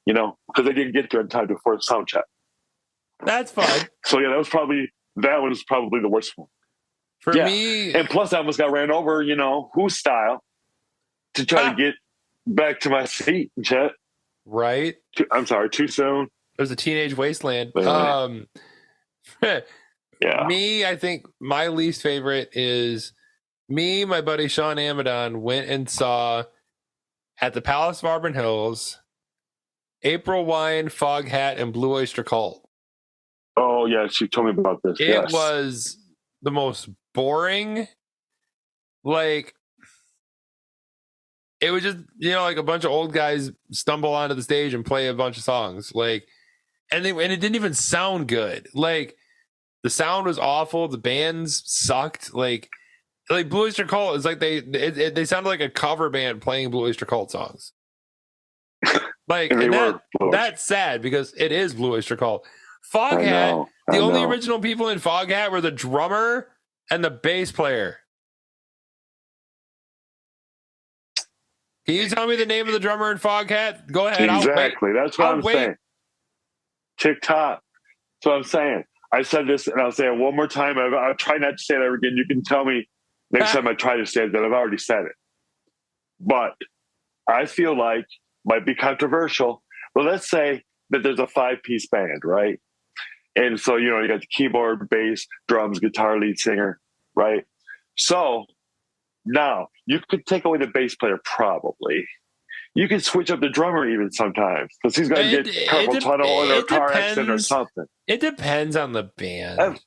because they didn't get there in time before the sound check. That's fine. So yeah, that was probably the worst one. For me, and plus I almost got ran over, who style, to try to get back to my seat, Chet. Right. I'm sorry, too soon. It was a teenage wasteland. Yeah. Me, I think my least favorite is me. My buddy Sean Amadon went and saw at the Palace of Auburn Hills, April Wine, Foghat, and Blue Oyster Cult. Oh yes, you told me about this. It was the most boring. Like, it was just, like a bunch of old guys stumble onto the stage and play a bunch of songs. Like, and it didn't even sound good. Like, the sound was awful. The bands sucked. Like Blue Oyster Cult is like they sounded like a cover band playing Blue Oyster Cult songs. Like, and that's sad because it is Blue Oyster Cult. Foghat, the only original people in Foghat were the drummer and the bass player. Can you tell me the name of the drummer in Foghat? Go ahead. Exactly. That's what I'm saying. TikTok. That's what I'm saying. I said this, and I'll say it one more time. I'll try not to say that again. You can tell me next time I try to say it that I've already said it. But I feel like might be controversial. But let's say that there's a 5-piece band, right? And so, you got the keyboard, bass, drums, guitar, lead singer, right? So now you could take away the bass player probably. You can switch up the drummer even sometimes because he's going to get carpal tunnel or a car accident or something. It depends on the band.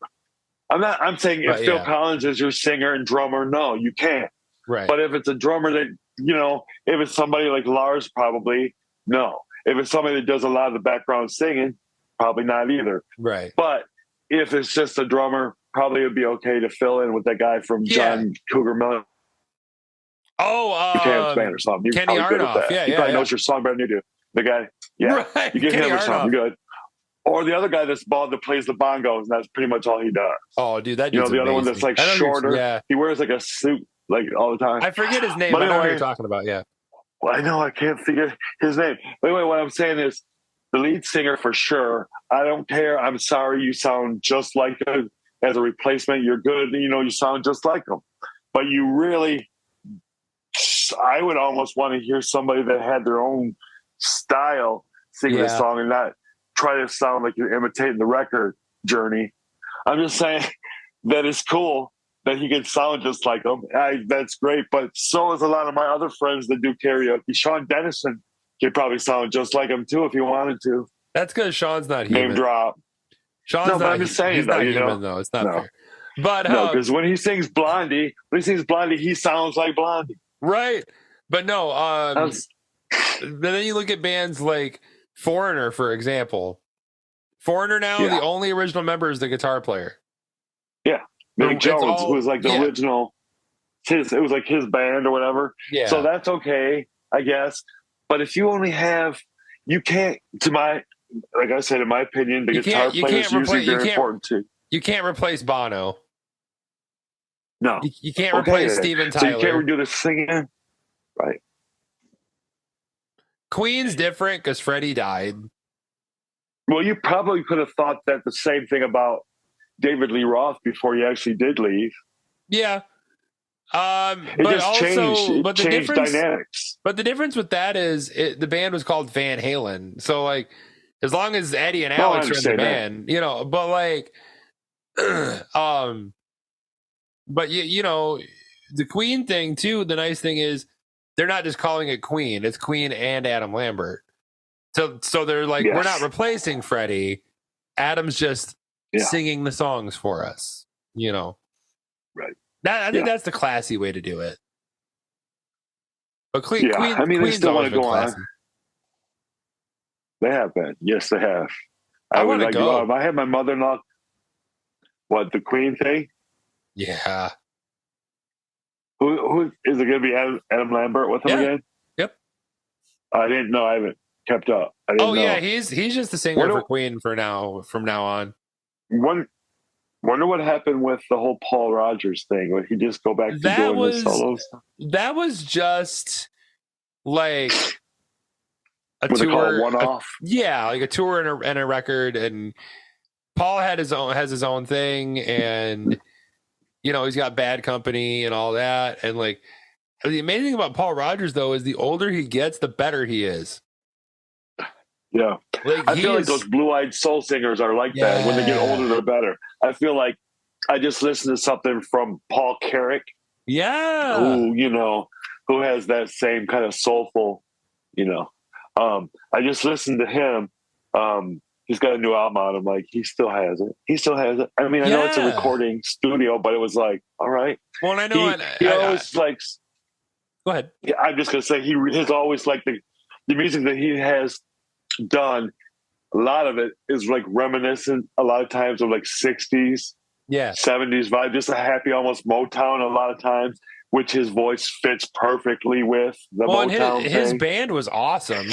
I'm saying if Phil Collins is your singer and drummer, no, you can't. Right. But if it's a drummer that, if it's somebody like Lars, probably no. If it's somebody that does a lot of the background singing, probably not either. Right. But if it's just a drummer, probably it'd be okay to fill in with that guy from John Cougar Miller. Band or something. You're Kenny Arnoff. He probably knows your song better than you do. The guy, right. You get Kenny him or something good. Or the other guy that's bald that plays the bongos, and that's pretty much all he does. Oh, dude, that the amazing. Other one that's like shorter. Yeah. He wears like a suit like all the time. I forget his name. But I know what you're talking about. Yeah. Well, I know I can't figure his name. Anyway, what I'm saying is the lead singer for sure. I don't care. I'm sorry, you sound just like him. As a replacement, you're good. You sound just like him. But you really, I would almost want to hear somebody that had their own style singing the song and not try to sound like you're imitating the record Journey. I'm just saying that it's cool that he can sound just like him. That's great. But so is a lot of my other friends that do karaoke. Sean Dennison could probably sound just like him too if he wanted to. That's because Sean's not human. Name drop. Sean's not. I'm just saying, he's not human, though. It's not fair. But because when he sings Blondie, he sounds like Blondie. Right. But no. But then you look at bands like Foreigner, for example. Foreigner now, the only original member is the guitar player. Yeah. Mick Jones, who was like the original. It was like his band or whatever. Yeah. So that's okay, I guess. But if you only have, you can't, like I said, in my opinion, the guitar player is usually very important too. You can't replace Bono. No. You can't replace Steven Tyler. So you can't redo the singing. Right. Queen's different because Freddie died. Well, you probably could have thought that the same thing about David Lee Roth before he actually did leave. Yeah. But the difference, dynamics. But the difference with that is the band was called Van Halen. So, like, as long as Eddie and Alex are in the band, but like, but the Queen thing too, the nice thing is they're not just calling it Queen, it's Queen and Adam Lambert. So they're like, we're not replacing Freddie. Adam's just singing the songs for us. you know. Right. I think that's the classy way to do it. But Queen, I mean, Queen's they still want always to been go classy. on. They have been. Yes, they have. I want to go. I had my mother-in-law. What, the Queen thing? Yeah. Who is it going to be? Adam Lambert with him again? Yep. I didn't know. I haven't kept up. I didn't know. Yeah, he's just the singer for Queen from now on. Wonder what happened with the whole Paul Rogers thing. Would he just go back to doing his solos? That was just like a tour, tour, one-off. Like a tour and a record. And Paul has his own thing, and he's got Bad Company and all that. And like the amazing thing about Paul Rogers though is the older he gets, the better he is. Yeah, I feel like those blue-eyed soul singers are like that. When they get older, they're better. I feel like I just listened to something from Paul Carrick. Yeah, who has that same kind of soulful. I just listened to him. He's got a new album out. I'm like, he still has it. I mean, I know it's a recording studio, but it was like, all right. Well, I know. He always likes. Go ahead. Yeah, I'm just gonna say he has always liked the music that he has done. A lot of it is like reminiscent a lot of times of like 60s 70s vibe, just a happy almost Motown a lot of times, which his voice fits perfectly with the Motown his band was awesome.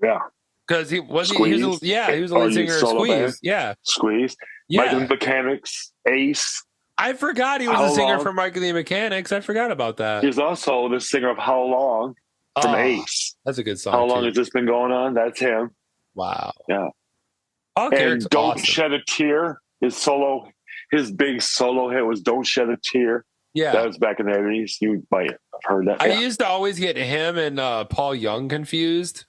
Yeah, because he was the lead singer of Squeeze. Yeah, Squeeze. Michael and the Mechanics, Ace. I forgot he was the singer from Michael and the Mechanics. I forgot about that. He's also the singer of How Long from Ace. That's a good song. How long has this been going on? That's him. Wow. Yeah. And Don't Shed a Tear. His big solo hit was Don't Shed a Tear. Yeah. That was back in the 80s. You might have heard that. I used to always get him and Paul Young confused.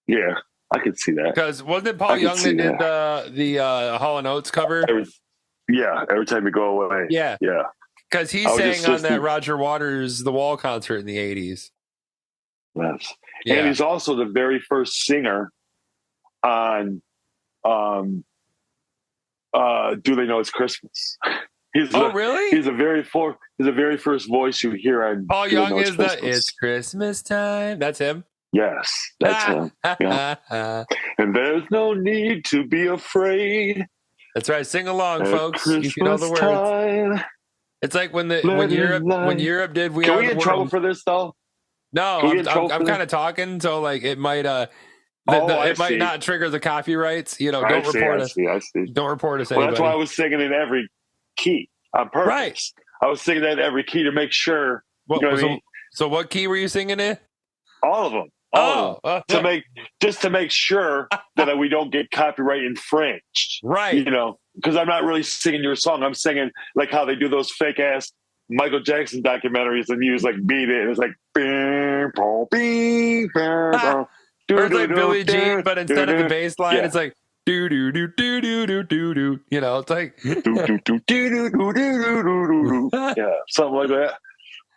Yeah, I could see that. Because wasn't it Paul Young that did the Hall & Oates cover? Every time you go away. Yeah. Yeah. Because he sang on that Roger Waters' The Wall concert in the 80s. Yes. Yeah. And he's also the very first singer on Do They Know It's Christmas? Really? He's the very first voice you hear on Paul Young is It's Christmas Time. That's him? Yes, that's him. Yeah. And there's no need to be afraid. That's right. Sing along, folks. You know the words. Time. It's like when Europe did We Can Are we the get in trouble for this though? No, I'm kind of talking, so like it might might not trigger the copyrights. Don't report us. I see. Don't report us. Well, that's why I was singing in every key on purpose. Right. I was singing that in every key to make sure. So what key were you singing in? All of them. To make sure that we don't get copyright infringed. Right. Because I'm not really singing your song. I'm singing like how they do those fake ass Michael Jackson documentaries and use like beat it. And it's like or it's like Billie Jean, but instead of the bass line, it's like do do do do do do do do. It's like something like that.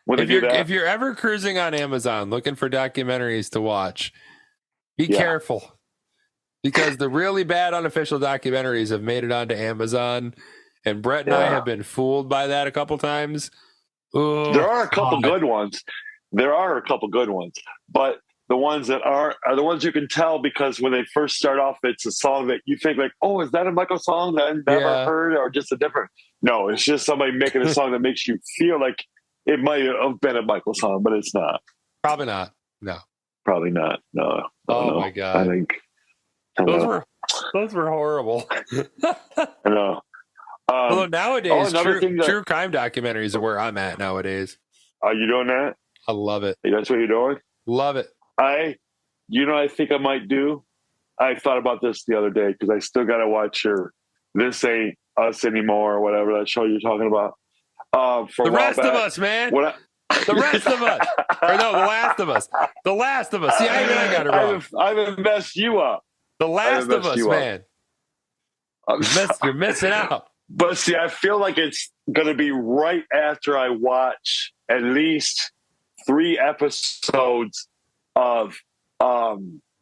If you're ever cruising on Amazon looking for documentaries to watch, be careful, because the really bad unofficial documentaries have made it onto Amazon, and Brett and I have been fooled by that a couple times. Oh, there are a couple good ones. But the ones that are the ones you can tell, because when they first start off, it's a song that you think like, oh, is that a Michael song that I've never heard, or just a different? No, it's just somebody making a song that makes you feel like it might have been a Michael song, but it's not. Probably not. No. Probably not. No. My God. I think those were horrible. I know. Although nowadays, true crime documentaries are where I'm at nowadays. Are you doing that? I love it. That's what you're doing? Love it. I think I might do. I thought about this the other day because I still got to watch your This Ain't Us Anymore or whatever that show you're talking about. The Rest of Us, man. The Rest of Us. Or no, The Last of Us. The Last of Us. See, I got it wrong. I haven't messed you up. The Last of Us, man. You're missing out. But see, I feel like it's going to be right after I watch at least 3 episodes of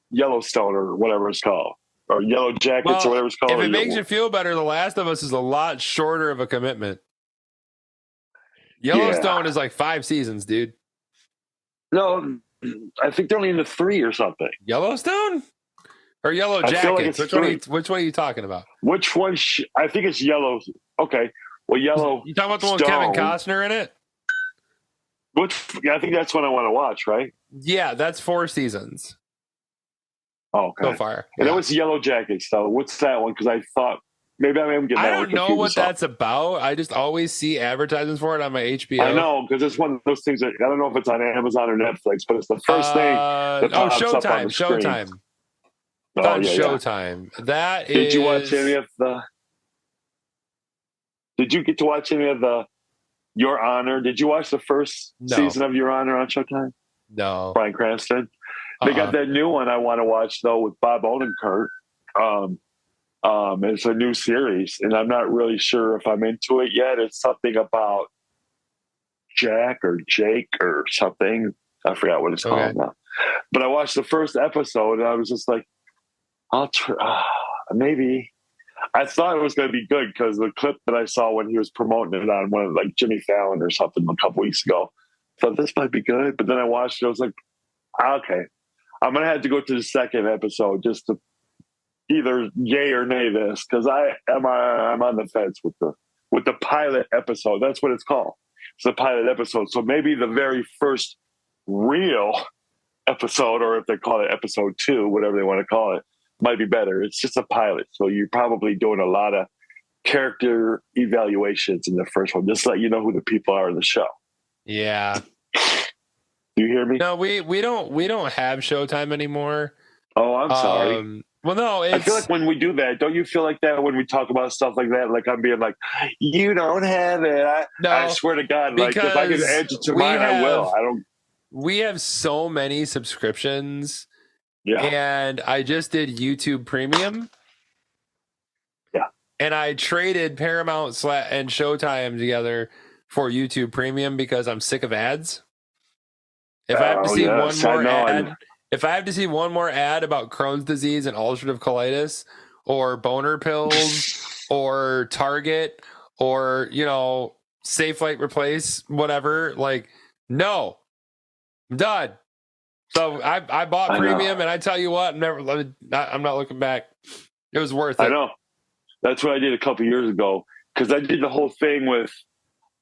Yellowstone or whatever it's called. or Yellow Jackets or whatever it's called. If it makes you feel better, The Last of Us is a lot shorter of a commitment. Yellowstone is like 5 seasons, dude. No, I think they're only into 3 or something. Yellowstone or Yellow Jackets? Which one are you talking about? Which one? I think it's Yellow. Okay, well, Yellow. You talking about the one with Kevin Costner in it? I think that's one I want to watch, right? Yeah, that's 4 seasons. Oh, okay. So far. And that was Yellow Jackets, though. What's that one? Because I thought maybe I am getting that. I don't know what that's about. I just always see advertisements for it on my HBO. I know, because it's one of those things that I don't know if it's on Amazon or Netflix, but it's the first thing that pops up on the screen. Showtime. Oh, on Showtime. Yeah. That Did you watch any of the? Did you get to watch any of the Your Honor? Did you watch the first season of Your Honor on Showtime? No. Bryan Cranston. They got that new one I want to watch though with Bob Odenkirk. It's a new series, and I'm not really sure if I'm into it yet. It's something about Jack or Jake or something. I forgot what it's called now. But I watched the first episode, and I was just like, I'll try. Maybe. I thought it was going to be good because the clip that I saw when he was promoting it on one of like Jimmy Fallon or something a couple weeks ago, I thought this might be good. But then I watched it. I was like, okay, I'm going to have to go to the second episode just to either yay or nay this, because I'm on the fence with the pilot episode. That's what it's called. It's the pilot episode. So maybe the very first real episode, or if they call it episode 2, whatever they want to call it, might be better. It's just a pilot, so you're probably doing a lot of character evaluations in the first one, just to let you know who the people are in the show. Yeah. Do you hear me? No, we don't have Showtime anymore. Oh, I'm sorry. Well, no, I feel like when we do that, don't you feel like that when we talk about stuff like that? Like I'm being like, you don't have it. I swear to God, like if I can add it to mine, I will. I don't. We have so many subscriptions. Yeah. And I just did YouTube Premium. Yeah. And I traded Paramount and Showtime together for YouTube Premium because I'm sick of ads. If I have to see one more ad, if I have to see one more ad about Crohn's disease and ulcerative colitis or boner pills or Target or, Safe Light Replace, whatever, like, no, I'm done. So I bought Premium, and I tell you what, I'm not looking back. It was worth it. I know. That's what I did a couple years ago, because I did the whole thing with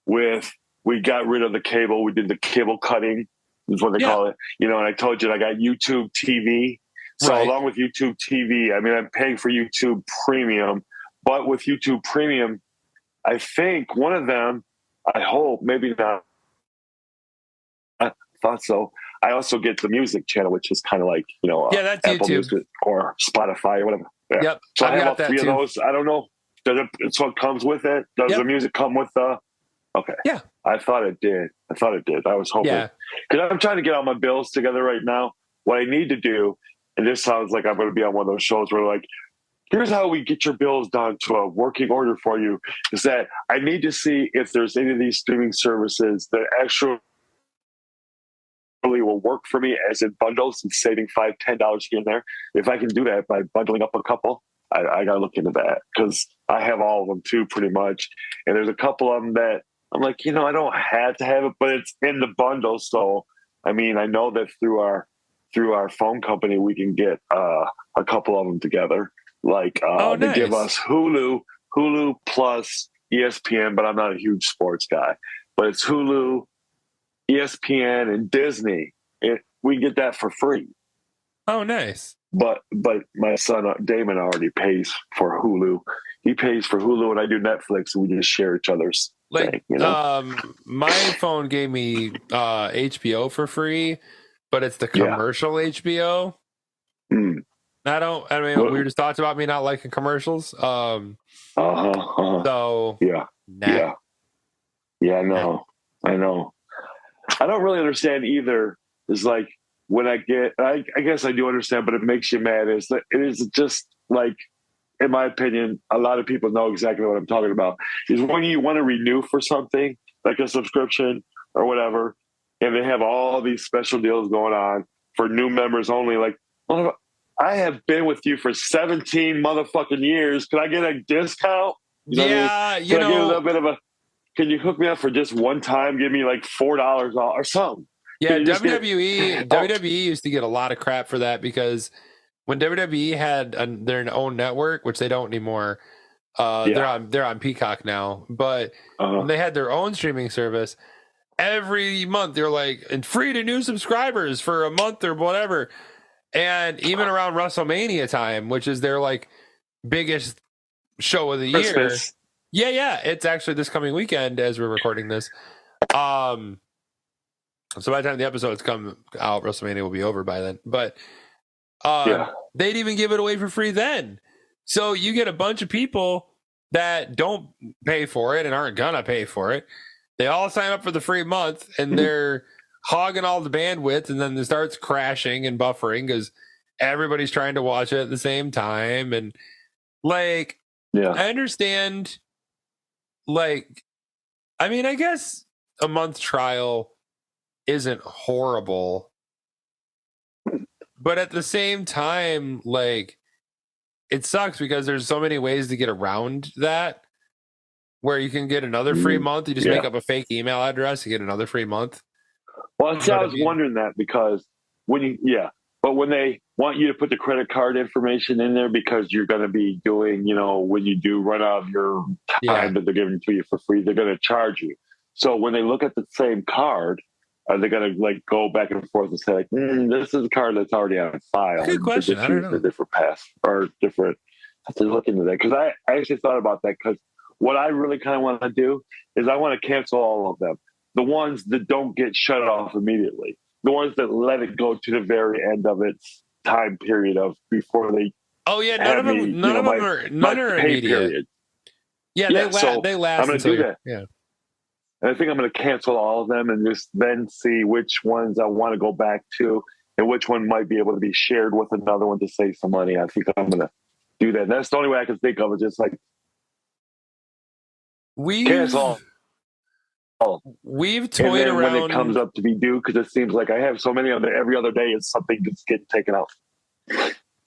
we got rid of the cable. We did the cable cutting, is what they call it. And I told you I got YouTube TV. So along with YouTube TV, I mean, I'm paying for YouTube Premium, but with YouTube Premium, I think one of them, I hope, maybe not. I thought so. I also get the music channel, which is kind of like, that's Apple YouTube. Music or Spotify or whatever. Yeah. Yep. So I have all 3 of those. I don't know. It's what comes with it. Does the music come with the? Okay. Yeah. I thought it did. I was hoping. Because I'm trying to get all my bills together right now. What I need to do, and this sounds like I'm going to be on one of those shows where like, here's how we get your bills down to a working order for you, is that I need to see if there's any of these streaming services that actually will work for me as in bundles and saving $5-10 here and there. If I can do that by bundling up a couple, I got to look into that, because I have all of them too, pretty much. And there's a couple of them that I'm like, I don't have to have it, but it's in the bundle. So, I mean, I know that through our phone company, we can get a couple of them together. Like they give us Hulu plus ESPN, but I'm not a huge sports guy. But it's Hulu, ESPN, and Disney. We get that for free. Oh, nice. But my son Damon already pays for Hulu. He pays for Hulu, and I do Netflix, and we just share each other's thing. My phone gave me HBO for free, but it's the commercial HBO. Mm. We were just talked about me not liking commercials. So yeah, I know. I don't really understand either. It's like when I guess I do understand, but it makes you mad. Is that it is just like, in my opinion, a lot of people know exactly what I'm talking about. Is when you want to renew for something like a subscription or whatever, and they have all these special deals going on for new members only. Like, I have been with you for 17 motherfucking years. Can I get a discount? You know what I mean? Can I get a little bit of a? Can you hook me up for just one time? Give me like $4 or something. Yeah, WWE used to get a lot of crap for that because when WWE had their own network, which they don't anymore, they're on Peacock now. But when they had their own streaming service, every month they're like, and free to new subscribers for a month or whatever. And even around WrestleMania time, which is their like biggest show of the Christmas. year. Yeah, it's actually this coming weekend as we're recording this. So by the time the episodes come out, WrestleMania will be over by then. But they'd even give it away for free then. So you get a bunch of people that don't pay for it and aren't gonna pay for it. They all sign up for the free month and they're hogging all the bandwidth, and then it starts crashing and buffering because everybody's trying to watch it at the same time. And like, I understand. Like, I mean, I guess a month trial isn't horrible, but at the same time, like, it sucks because there's so many ways to get around that, where you can get another free month. You just make up a fake email address to get another free month. Well, see, I was wondering that because when they want you to put the credit card information in there because you're going to be doing, when you do run out of your time that they're giving to you for free, they're going to charge you. So when they look at the same card, are they going to like go back and forth and say like, this is a card that's already on file? Good question. I don't know. A different pass or different. I have to look into that because I actually thought about that because what I really kind of want to do is I want to cancel all of them. The ones that don't get shut off immediately. The ones that let it go to the very end of its time period of before they. Oh yeah, none of them are immediate. Period. Yeah, they last. I'm going to do that. Yeah. And I think I'm going to cancel all of them and just then see which ones I want to go back to and which one might be able to be shared with another one to save some money. I think I'm going to do that. And that's the only way I can think of it. Just like cancel. We've toyed around when it comes up to be due because it seems like I have so many of them every other day. It's something that's getting taken out.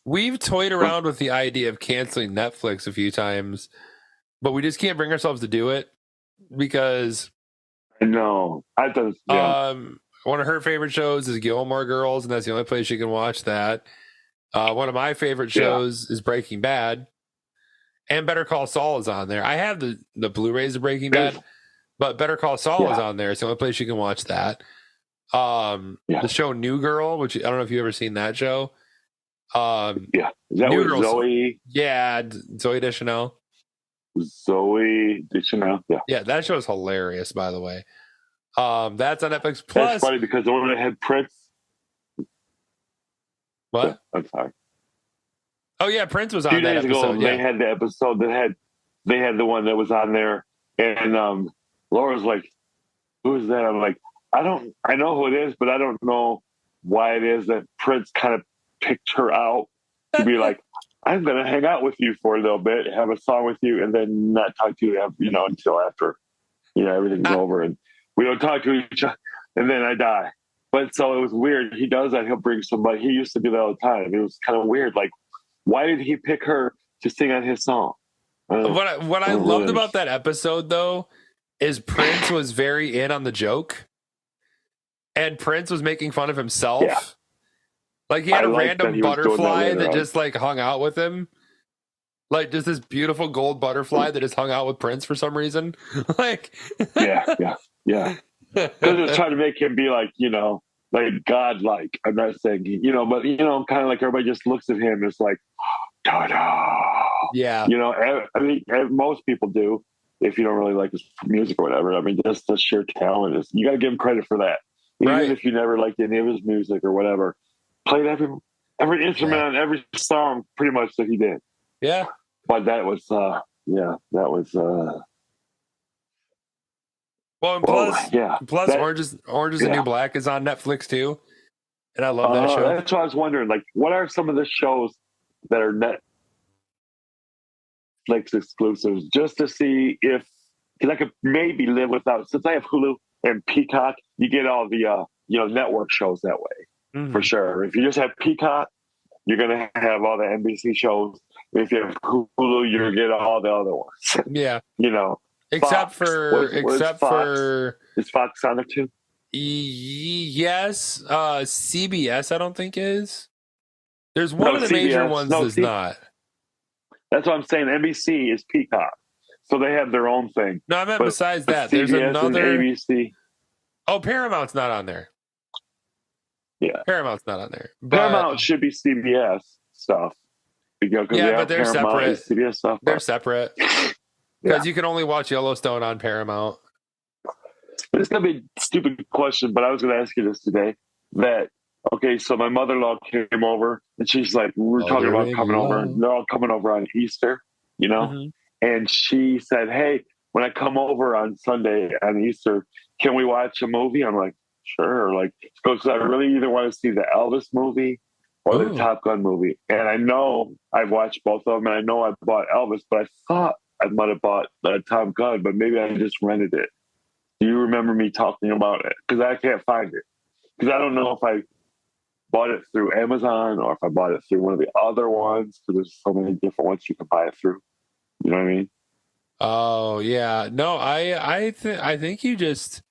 We've toyed around with the idea of canceling Netflix a few times, but we just can't bring ourselves to do it because. No, I don't. Yeah. One of her favorite shows is Gilmore Girls, and that's the only place you can watch that. One of my favorite shows is Breaking Bad, and Better Call Saul is on there. I have the Blu-rays of Breaking Bad, but Better Call Saul is on there. It's the only place you can watch that. The show New Girl, which I don't know if you've ever seen that show. Is that New with Girl, Zoe? Yeah, Zoe Deschanel. Yeah, that show is hilarious, by the way. That's on Netflix Plus. That's funny because the one that had Prince. What? I'm sorry. Oh yeah, Prince was on 2 days that episode. ago. They had the episode that they had the one that was on there, and Laura's like, "Who is that?" I'm like, I know who it is, but I don't know why it is that Prince kind of picked her out to be like, I'm going to hang out with you for a little bit, have a song with you, and then not talk to you, until after, everything's over. And we don't talk to each other, and then I die. But so it was weird. He does that. He'll bring somebody. He used to do that all the time. It was kind of weird. Like, why did he pick her to sing on his song? What I loved about that episode, though, is Prince was very in on the joke. And Prince was making fun of himself. Yeah. Like he had a random butterfly that just like hung out with him. Like just this beautiful gold butterfly that just hung out with Prince for some reason. Like yeah. Because it's trying to make him be like, like godlike. I'm not saying, but kind of like everybody just looks at him as like, ta-da. Yeah. I mean, most people do if you don't really like his music or whatever. I mean, just the sheer talent is, you got to give him credit for that. Even if you never liked any of his music or whatever, played every instrument on every song pretty much that he did. Yeah. But that was, well, and plus Orange is the New Black is on Netflix too. And I love that show. That's what I was wondering. Like, what are some of the shows that are Netflix exclusives just to see if, because I could maybe live without, since I have Hulu and Peacock, you get all the network shows that way for sure. If you just have Peacock, you're gonna have all the NBC shows. If you have Hulu, you're gonna get all the other ones. Yeah. You know, Except Fox. for Is Fox on there too? Yes, CBS I don't think is. There's one of the CBS, major ones that's not. That's what I'm saying. NBC is Peacock, so they have their own thing. No, I meant besides that, CBS there's another. And ABC. Oh, Paramount's not on there. Yeah, Paramount's not on there. But, Paramount should be CBS stuff. Because but they're Paramount separate. CBS stuff. They're separate because you can only watch Yellowstone on Paramount. It's gonna be a stupid question, but I was gonna ask you this today. So my mother-in-law came over, and she's like, we were talking about coming over, and they're all coming over on Easter, And she said, "Hey, when I come over on Sunday on Easter, can we watch a movie?" I'm like, "Sure." Like, because I really either want to see the Elvis movie or the Top Gun movie. And I know I've watched both of them, and I know I bought Elvis, but I thought I might have bought Top Gun, but maybe I just rented it. Do you remember me talking about it? Because I can't find it. Because I don't know if I bought it through Amazon or if I bought it through one of the other ones, because there's so many different ones you can buy it through. You know what I mean? Oh, yeah. No, I think you just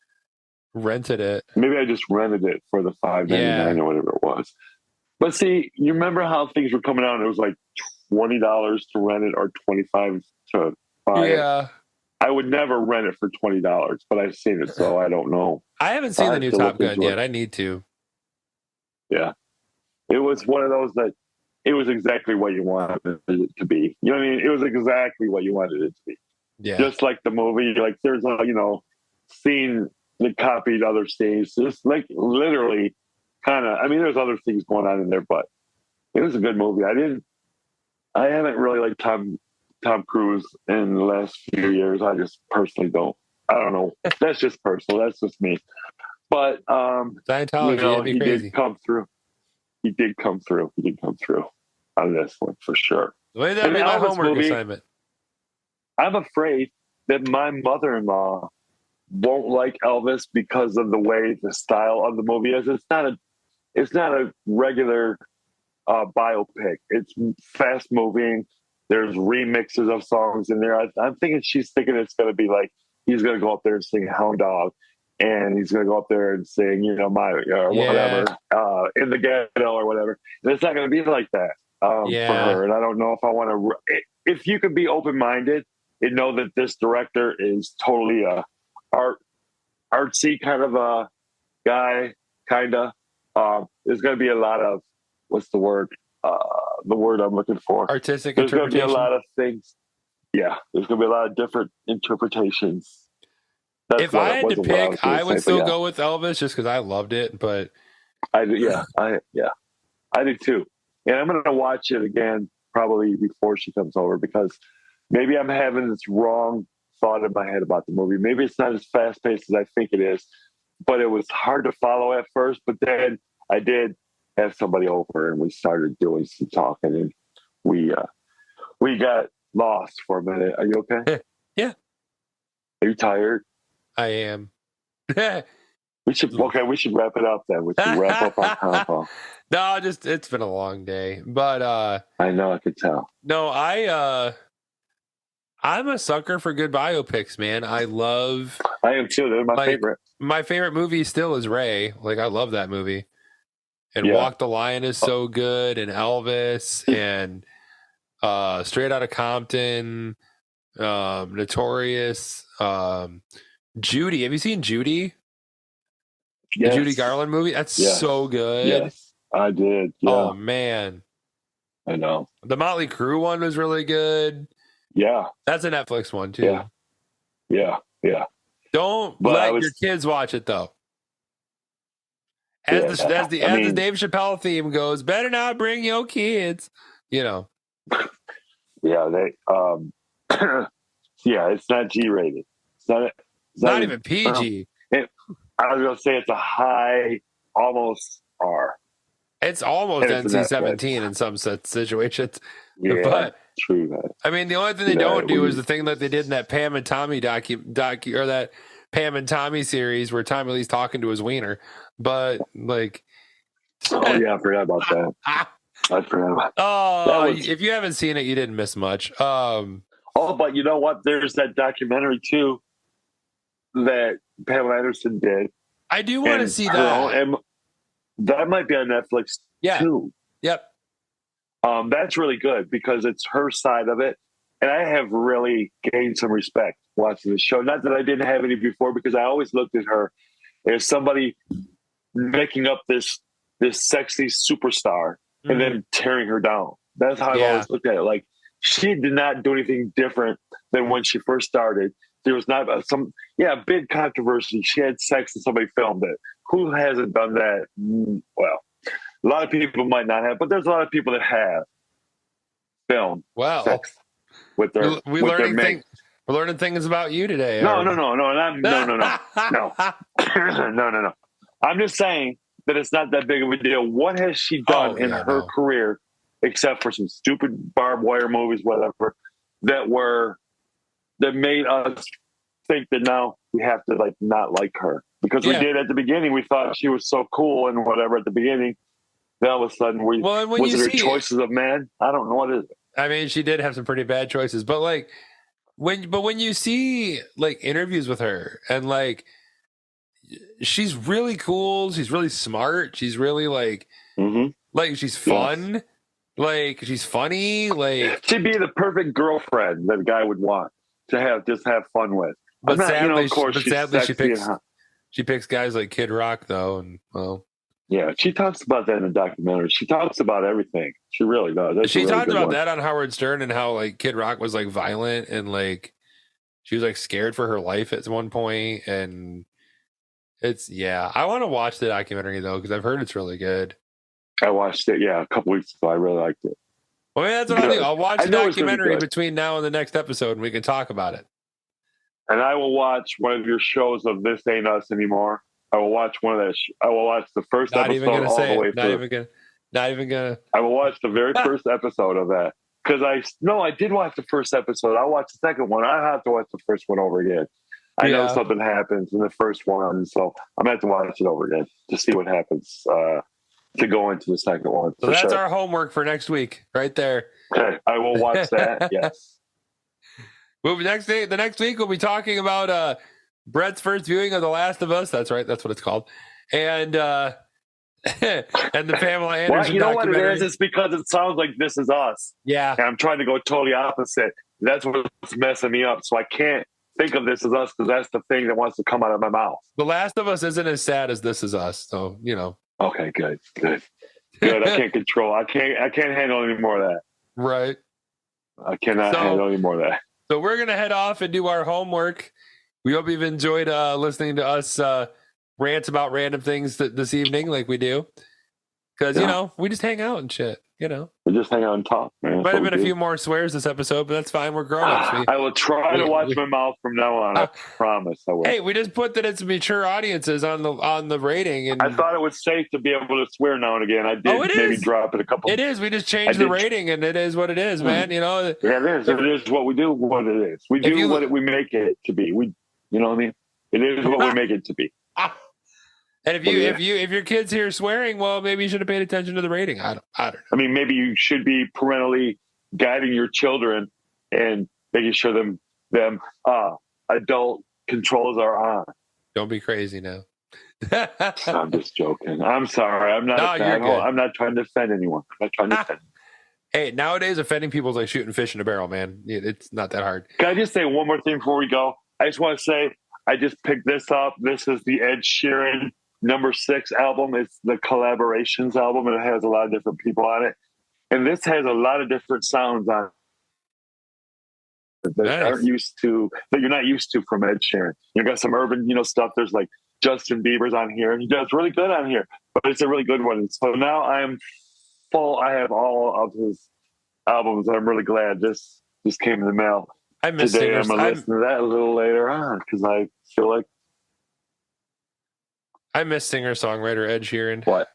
rented it. Maybe I just rented it for the $5.99 or whatever it was. But see, you remember how things were coming out? It was like $20 to rent it or $25 to buy it. Yeah. I would never rent it for $20, but I've seen it, so I don't know. I haven't seen the new Top Gun yet. I need to. Yeah. It was one of those that it was exactly what you wanted it to be. You know what I mean? It was exactly what you wanted it to be. Yeah. Just like the movie, like there's a, scene that copied other scenes. Just like literally there's other things going on in there, but it was a good movie. I haven't really liked Tom Cruise in the last few years. I just personally don't. I don't know. That's just personal. That's just me. But Scientology, he did come through. He did come through on this one for sure. Well, that'd be my homework assignment. I'm afraid that my mother-in-law won't like Elvis because of the style of the movie is. It's not a regular biopic. It's fast moving. There's remixes of songs in there. I'm thinking she's thinking it's going to be like he's going to go up there and sing Hound Dog, and he's going to go up there and sing, whatever, in the ghetto or whatever. And it's not going to be like that for her. And I don't know if I want to. If you can be open minded and know that this director is totally a artsy kind of a guy, there's going to be a lot of what's the word? The word I'm looking for. Artistic There's going to be a interpretation. lot of things. Yeah, there's going to be a lot of different interpretations. If I had to pick, I would still go with Elvis just because I loved it. But I did too. And I'm going to watch it again probably before she comes over because maybe I'm having this wrong thought in my head about the movie. Maybe it's not as fast paced as I think it is, but it was hard to follow at first. But then I did have somebody over and we started doing some talking and we got lost for a minute. Are you okay? Yeah. Are you tired? I am. We should wrap it up then. We should wrap up our combo. No, it's been a long day. But I know, I could tell. No, I'm a sucker for good biopics, man. I am too. They're my favorite. My favorite movie still is Ray. Like, I love that movie. And Walk the Line is so good, and Elvis, and Straight Outta Compton, Notorious, Judy. Have you seen Judy? Yes. The Judy Garland movie? That's so good. Yes, I did. Yeah. Oh, man. I know. The Motley Crue one was really good. Yeah. That's a Netflix one, too. Yeah. Don't let your kids watch it, though. As the Dave Chappelle theme goes, better not bring your kids. Yeah, they. It's not G-rated. It's not even PG. I was gonna say it's a high, almost R. It's almost NC-17 in some situations. Yeah, but true that. I mean, the only thing they don't do is the thing that they did in that Pam and Tommy docu or that Pam and Tommy series where Tommy Lee's talking to his wiener. But like, I forgot about that. I forgot about Oh, if you haven't seen it, you didn't miss much. But you know what? There's that documentary too that Pamela Anderson did. I do want to see that. And that might be on Netflix too. Yep. That's really good because it's her side of it. And I have really gained some respect watching the show. Not that I didn't have any before, because I always looked at her as somebody making up this sexy superstar and then tearing her down. That's how I always looked at it. Like, she did not do anything different than when she first started. There was not big controversy. She had sex and somebody filmed it. Who hasn't done that? Well, a lot of people might not have, but there's a lot of people that have filmed sex with their. We're learning things about you today. No. I'm just saying that it's not that big of a deal. What has she done in her career, except for some stupid barbed wire movies, whatever, that made us think that now we have to not like her? Because we did at the beginning. We thought she was so cool and whatever at the beginning. Then all of a sudden, was it her choices of men? I don't know what is it. I mean, she did have some pretty bad choices, but when you see interviews with her and she's really cool, she's really smart, she's really she's fun, she's funny, she'd be the perfect girlfriend that a guy would want to have fun with. But sadly, she picks guys like Kid Rock though, and yeah, she talks about that in the documentary. She talks about everything. She really does. That's she talked about that on Howard Stern and how Kid Rock was violent and she was scared for her life at one point. And I want to watch the documentary though, because I've heard it's really good. I watched it, a couple weeks ago. I really liked it. Well, that's what I'll do. I'll watch the documentary between now and the next episode, and we can talk about it. And I will watch one of your shows of This Ain't Us Anymore. I will watch one of that. I will watch the first episode all the way through. Not even gonna. I will watch the very first episode of that because I did watch the first episode. I'll watch the second one. I have to watch the first one over again. I know something happens in the first one, so I'm gonna have to watch it over again to see what happens to go into the second one. So that's our homework for next week, right there. Okay, I will watch that. Yes. The next week we'll be talking about Brett's first viewing of The Last of Us. That's right. That's what it's called. And and the Pamela Anderson well, you know documentary. What it is? It's because it sounds like This Is Us. Yeah. And I'm trying to go totally opposite. That's what's messing me up. So I can't think of This Is Us because that's the thing that wants to come out of my mouth. The Last of Us isn't as sad as This Is Us. So, Okay, good. I can't control. I can't handle any more of that. Right. I cannot handle any more of that. So we're going to head off and do our homework. We hope you've enjoyed listening to us rant about random things this evening like we do. Because, we just hang out and shit, We just hang out and talk, man. Might have been a few more swears this episode, but that's fine. We're grown-ups. I will try to watch my mouth from now on. I promise I will. Hey, we just put that it's mature audiences on the rating. And I thought it was safe to be able to swear now and again. I did maybe drop it a couple. It is. We just changed the rating, and it is what it is, man. Yeah, it is. It is what we do, what it is. We do what we make it to be. You know what I mean? It is what we make it to be. And if your kid's here swearing, well, maybe you should have paid attention to the rating. I don't know. I mean, maybe you should be parentally guiding your children and making sure them adult controls are on. Don't be crazy now. I'm just joking. I'm sorry. I'm not. I'm not trying to offend anyone. I'm not trying to offend. Hey, nowadays offending people is like shooting fish in a barrel, man. It's not that hard. Can I just say one more thing before we go? I just want to say I just picked this up. This is the Ed Sheeran #6 album. It's the collaborations album, and it has a lot of different people on it. And this has a lot of different sounds on it that you're not used to from Ed Sheeran. You got some urban, stuff. There's like Justin Bieber's on here, and he does really good on here. But it's a really good one. So now I am full. I have all of his albums. I'm really glad this came in the mail. I miss today. singers. I'm gonna listen to that a little later on because I feel like I miss singer-songwriter Ed Sheeran. What?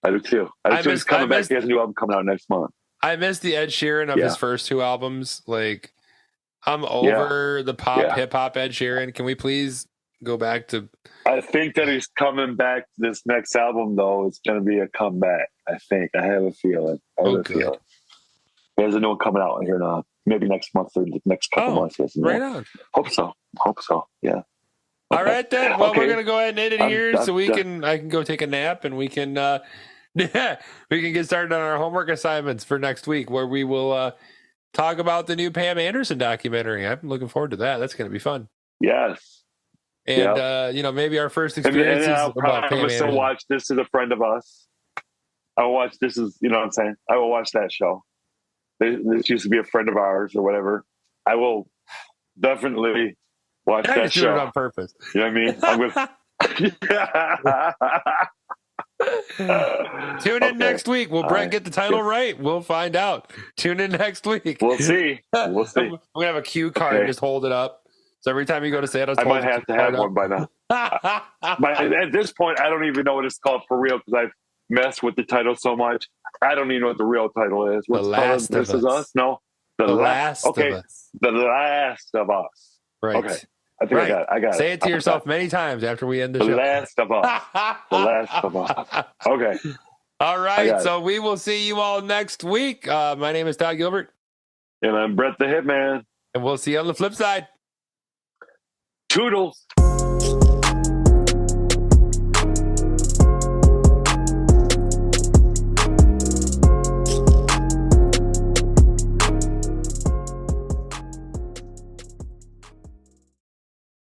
I do too. He's coming back. He has a new album coming out next month. I miss the Ed Sheeran of his first two albums. Like, I'm over the pop, hip-hop Ed Sheeran. Can we please go back to. I think that he's coming back. This next album, though, it's going to be a comeback. I think. I have a feeling. Feeling. There's a new one coming out here now. Maybe next month or the next couple months. Right on. Hope so. Yeah. Okay. All right then. Well, we're gonna go ahead and end it here, so I can go take a nap, and we can we can get started on our homework assignments for next week, where we will talk about the new Pam Anderson documentary. I'm looking forward to that. That's gonna be fun. Yes. And maybe our first experiences about Pam Anderson. I'll watch This Is a Friend of Us. I will watch This Is, you know what I'm saying? I will watch that show. This used to be a friend of ours or whatever. I will definitely watch that show. Do it on purpose. You know what I mean? Tune in next week. Will Brett get the title right? We'll find out. Tune in next week. We'll see. I'm going to have a cue card and just hold it up. So every time you go to say it, I might have to have one by now. At this point, I don't even know what it's called for real because I've messed with the title so much. I don't even know what the real title is. What's The Last of Us. This Is Us? No. The Last of Us. The Last of Us. Right. Okay. I think I got it. Say it to yourself many times after we end the show. The Last of Us. The Last of Us. Okay. All right. So we will see you all next week. My name is Todd Gilbert. And I'm Brett the Hitman. And we'll see you on the flip side. Toodles.